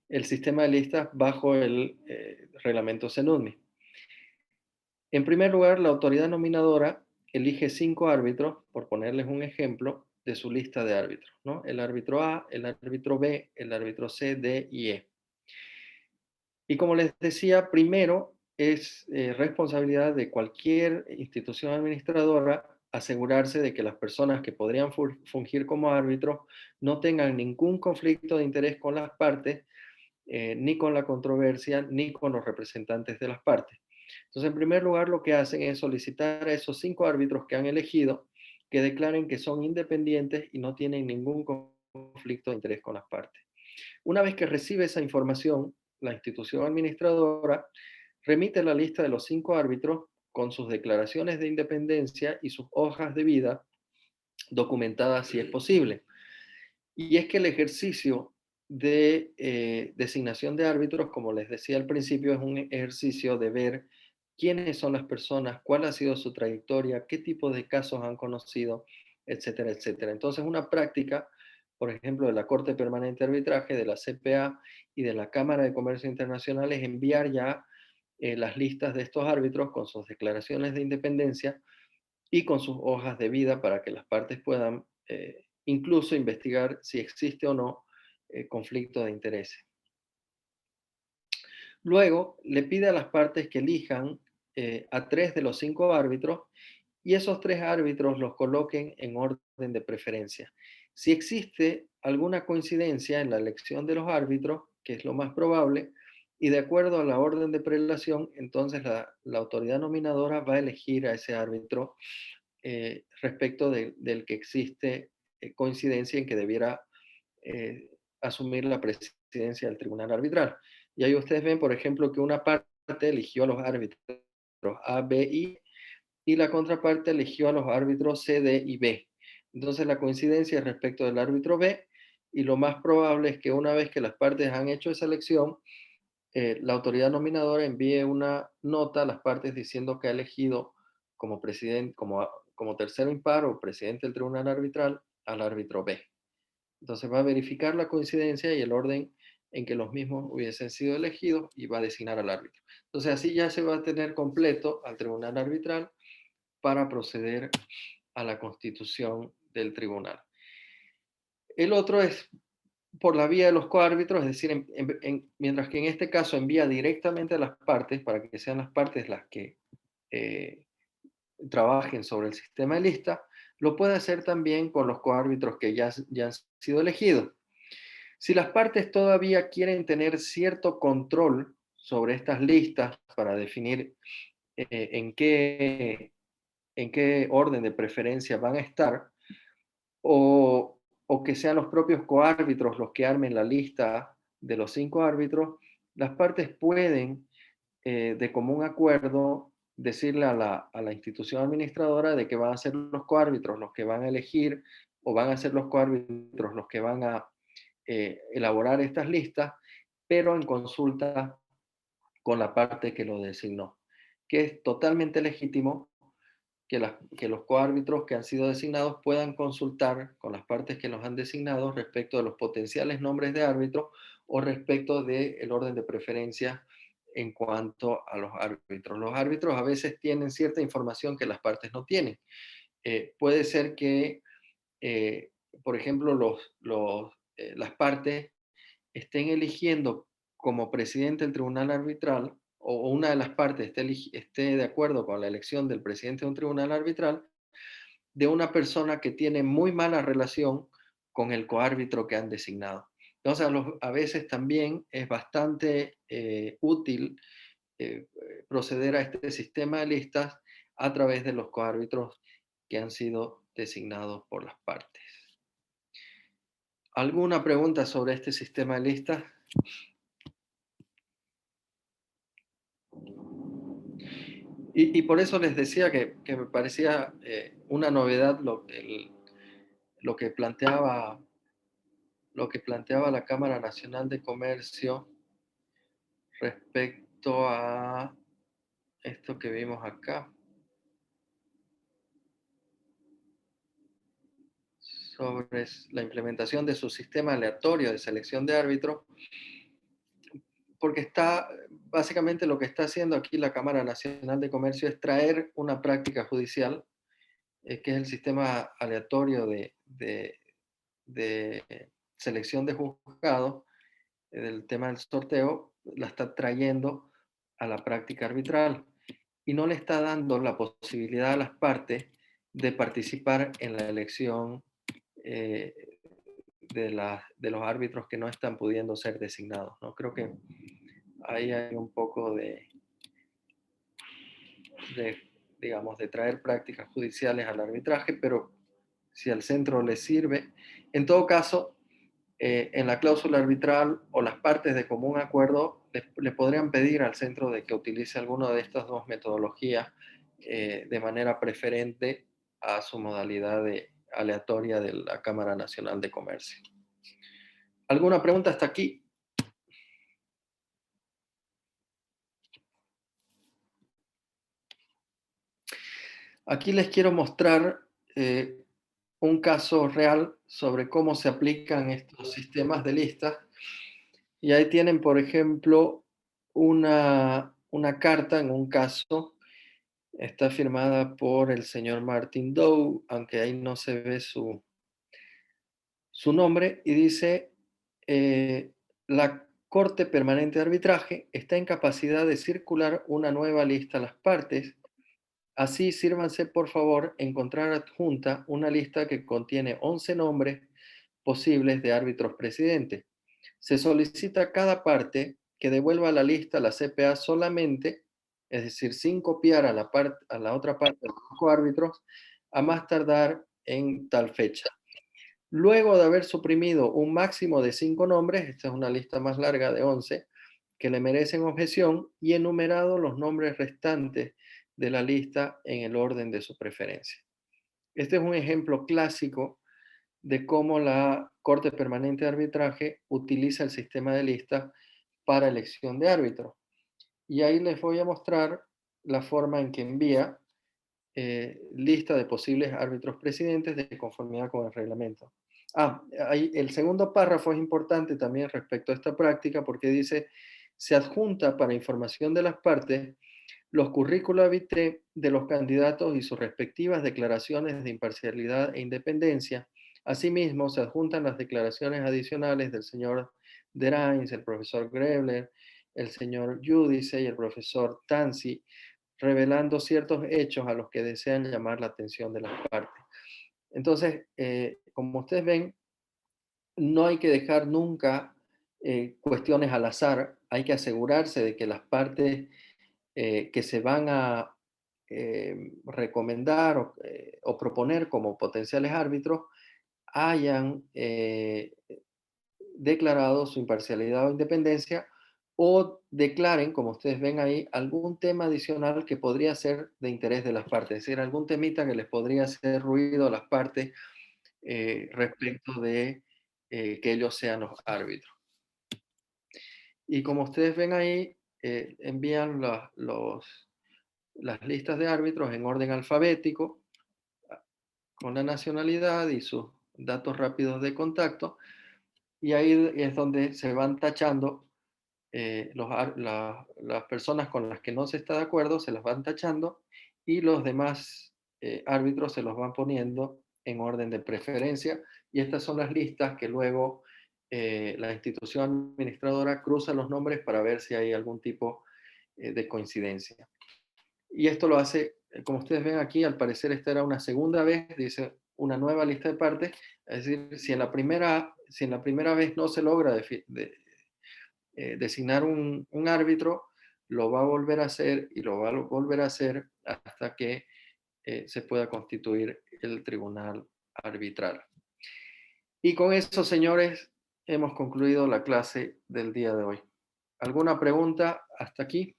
el sistema de listas bajo el reglamento CENUDMI. En primer lugar, la autoridad nominadora elige 5 árbitros, por ponerles un ejemplo, de su lista de árbitros, ¿no? El árbitro A, el árbitro B, el árbitro C, D y E. Y como les decía, primero es responsabilidad de cualquier institución administradora asegurarse de que las personas que podrían fungir como árbitros no tengan ningún conflicto de interés con las partes, ni con la controversia, ni con los representantes de las partes. Entonces, en primer lugar, lo que hacen es solicitar a esos 5 árbitros que han elegido que declaren que son independientes y no tienen ningún conflicto de interés con las partes. Una vez que recibe esa información, la institución administradora remite la lista de los 5 árbitros con sus declaraciones de independencia y sus hojas de vida documentadas si es posible. Y es que el ejercicio de designación de árbitros, como les decía al principio, es un ejercicio de ver quiénes son las personas, cuál ha sido su trayectoria, qué tipo de casos han conocido, etcétera, etcétera. Entonces, una práctica, por ejemplo, de la Corte Permanente de Arbitraje, de la CPA y de la Cámara de Comercio Internacional es enviar ya las listas de estos árbitros con sus declaraciones de independencia y con sus hojas de vida para que las partes puedan incluso investigar si existe o no conflicto de intereses. Luego, le pide a las partes que elijan a 3 de los 5 árbitros y esos 3 árbitros los coloquen en orden de preferencia. Si existe alguna coincidencia en la elección de los árbitros, que es lo más probable, y de acuerdo a la orden de prelación, entonces la autoridad nominadora va a elegir a ese árbitro respecto del que existe coincidencia en que debiera asumir la presidencia del tribunal arbitral. Y ahí ustedes ven, por ejemplo, que una parte eligió a los árbitros A, B, I, y la contraparte eligió a los árbitros C, D y B. Entonces la coincidencia es respecto del árbitro B, y lo más probable es que una vez que las partes han hecho esa elección, la autoridad nominadora envíe una nota a las partes diciendo que ha elegido como presidente, como tercero impar o presidente del tribunal arbitral al árbitro B. Entonces va a verificar la coincidencia y el orden en que los mismos hubiesen sido elegidos y va a designar al árbitro. Entonces así ya se va a tener completo al tribunal arbitral para proceder a la constitución del tribunal. El otro es por la vía de los coárbitros, es decir, mientras que en este caso envía directamente a las partes para que sean las partes las que trabajen sobre el sistema de lista, lo puede hacer también con los coárbitros que ya han sido elegidos. Si las partes todavía quieren tener cierto control sobre estas listas para definir en qué orden de preferencia van a estar, o que sean los propios coárbitros los que armen la lista de los 5 árbitros, las partes pueden, de común acuerdo, decirle a la institución administradora de que van a ser los coárbitros los que van a elegir, o van a ser los coárbitros los que van a elaborar estas listas, pero en consulta con la parte que lo designó, que es totalmente legítimo que los coárbitros que han sido designados puedan consultar con las partes que los han designado respecto de los potenciales nombres de árbitros o respecto del orden de preferencia en cuanto a los árbitros. Los árbitros a veces tienen cierta información que las partes no tienen. Puede ser que, por ejemplo, las partes estén eligiendo como presidente del tribunal arbitral, o una de las partes esté de acuerdo con la elección del presidente de un tribunal arbitral, de una persona que tiene muy mala relación con el coárbitro que han designado. Entonces, a veces también es bastante útil proceder a este sistema de listas a través de los coárbitros que han sido designados por las partes. ¿Alguna pregunta sobre este sistema de listas? Y por eso les decía que me parecía una novedad lo que planteaba la Cámara Nacional de Comercio respecto a esto que vimos acá, sobre la implementación de su sistema aleatorio de selección de árbitros, porque básicamente lo que está haciendo aquí la Cámara Nacional de Comercio es traer una práctica judicial, que es el sistema aleatorio de selección de juzgados, del tema del sorteo, la está trayendo a la práctica arbitral y no le está dando la posibilidad a las partes de participar en la elección de los árbitros que no están pudiendo ser designados, ¿no? Creo que ahí hay un poco digamos, de traer prácticas judiciales al arbitraje, pero si al centro le sirve, en todo caso, en la cláusula arbitral o las partes de común acuerdo le podrían pedir al centro de que utilice alguna de estas dos metodologías de manera preferente a su modalidad aleatoria de la Cámara Nacional de Comercio. ¿Alguna pregunta hasta aquí? Aquí les quiero mostrar un caso real sobre cómo se aplican estos sistemas de listas. Y ahí tienen, por ejemplo, una carta en un caso. Está firmada por el señor Martin Doe, aunque ahí no se ve su nombre, y dice, la Corte Permanente de Arbitraje está en capacidad de circular una nueva lista a las partes. Así, sírvanse, por favor, encontrar adjunta una lista que contiene 11 nombres posibles de árbitros presidentes. Se solicita a cada parte que devuelva la lista a la CPA solamente, es decir, sin copiar a la otra parte de los coárbitros, a más tardar en tal fecha. Luego de haber suprimido un máximo de 5 nombres, esta es una lista más larga de 11, que le merecen objeción, y enumerado los nombres restantes de la lista en el orden de su preferencia. Este es un ejemplo clásico de cómo la Corte Permanente de Arbitraje utiliza el sistema de listas para elección de árbitros. Y ahí les voy a mostrar la forma en que envía lista de posibles árbitros presidentes de conformidad con el reglamento. Ahí el segundo párrafo es importante también respecto a esta práctica porque dice, se adjunta para información de las partes los currícula vitae de los candidatos y sus respectivas declaraciones de imparcialidad e independencia. Asimismo, se adjuntan las declaraciones adicionales del señor Derains, el profesor Grebler, el señor Giudice y el profesor Tanzi, revelando ciertos hechos a los que desean llamar la atención de las partes. Entonces, como ustedes ven, no hay que dejar nunca cuestiones al azar, hay que asegurarse de que las partes que se van a recomendar o proponer como potenciales árbitros hayan declarado su imparcialidad o independencia o declaren, como ustedes ven ahí, algún tema adicional que podría ser de interés de las partes, es decir, algún temita que les podría hacer ruido a las partes respecto de que ellos sean los árbitros. Y como ustedes ven ahí, envían las listas de árbitros en orden alfabético, con la nacionalidad y sus datos rápidos de contacto, y ahí es donde se van tachando las personas con las que no se está de acuerdo, se las van tachando, y los demás árbitros se los van poniendo en orden de preferencia, y estas son las listas que luego la institución administradora cruza los nombres para ver si hay algún tipo de coincidencia. Y esto lo hace como ustedes ven aquí, al parecer esta era una segunda vez, dice una nueva lista de partes, es decir, si en la primera vez no se logra designar un árbitro, lo va a volver a hacer y lo va a volver a hacer hasta que se pueda constituir el tribunal arbitral. Y con eso, señores, hemos concluido la clase del día de hoy. ¿Alguna pregunta hasta aquí?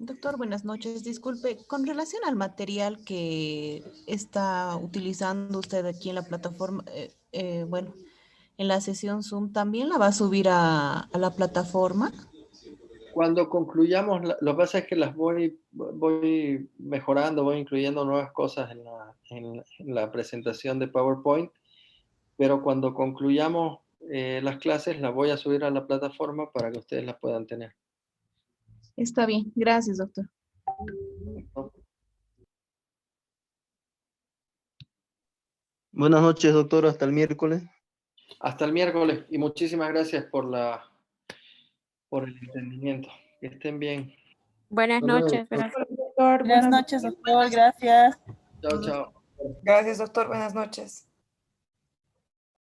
Doctor, buenas noches. Disculpe, con relación al material que está utilizando usted aquí en la plataforma, bueno, en la sesión Zoom, ¿también la va a subir a la plataforma? Cuando concluyamos, lo que pasa es que las voy mejorando, voy incluyendo nuevas cosas en la presentación de PowerPoint, pero cuando concluyamos las clases, las voy a subir a la plataforma para que ustedes las puedan tener. Está bien, gracias, doctor. Buenas noches, doctor. Hasta el miércoles. Hasta el miércoles y muchísimas gracias por el entendimiento. Que estén bien. Buenas Hasta luego, noches. doctor. Doctor, Buenas noches, doctor. Gracias. Chao, chao. Gracias, doctor. Buenas noches.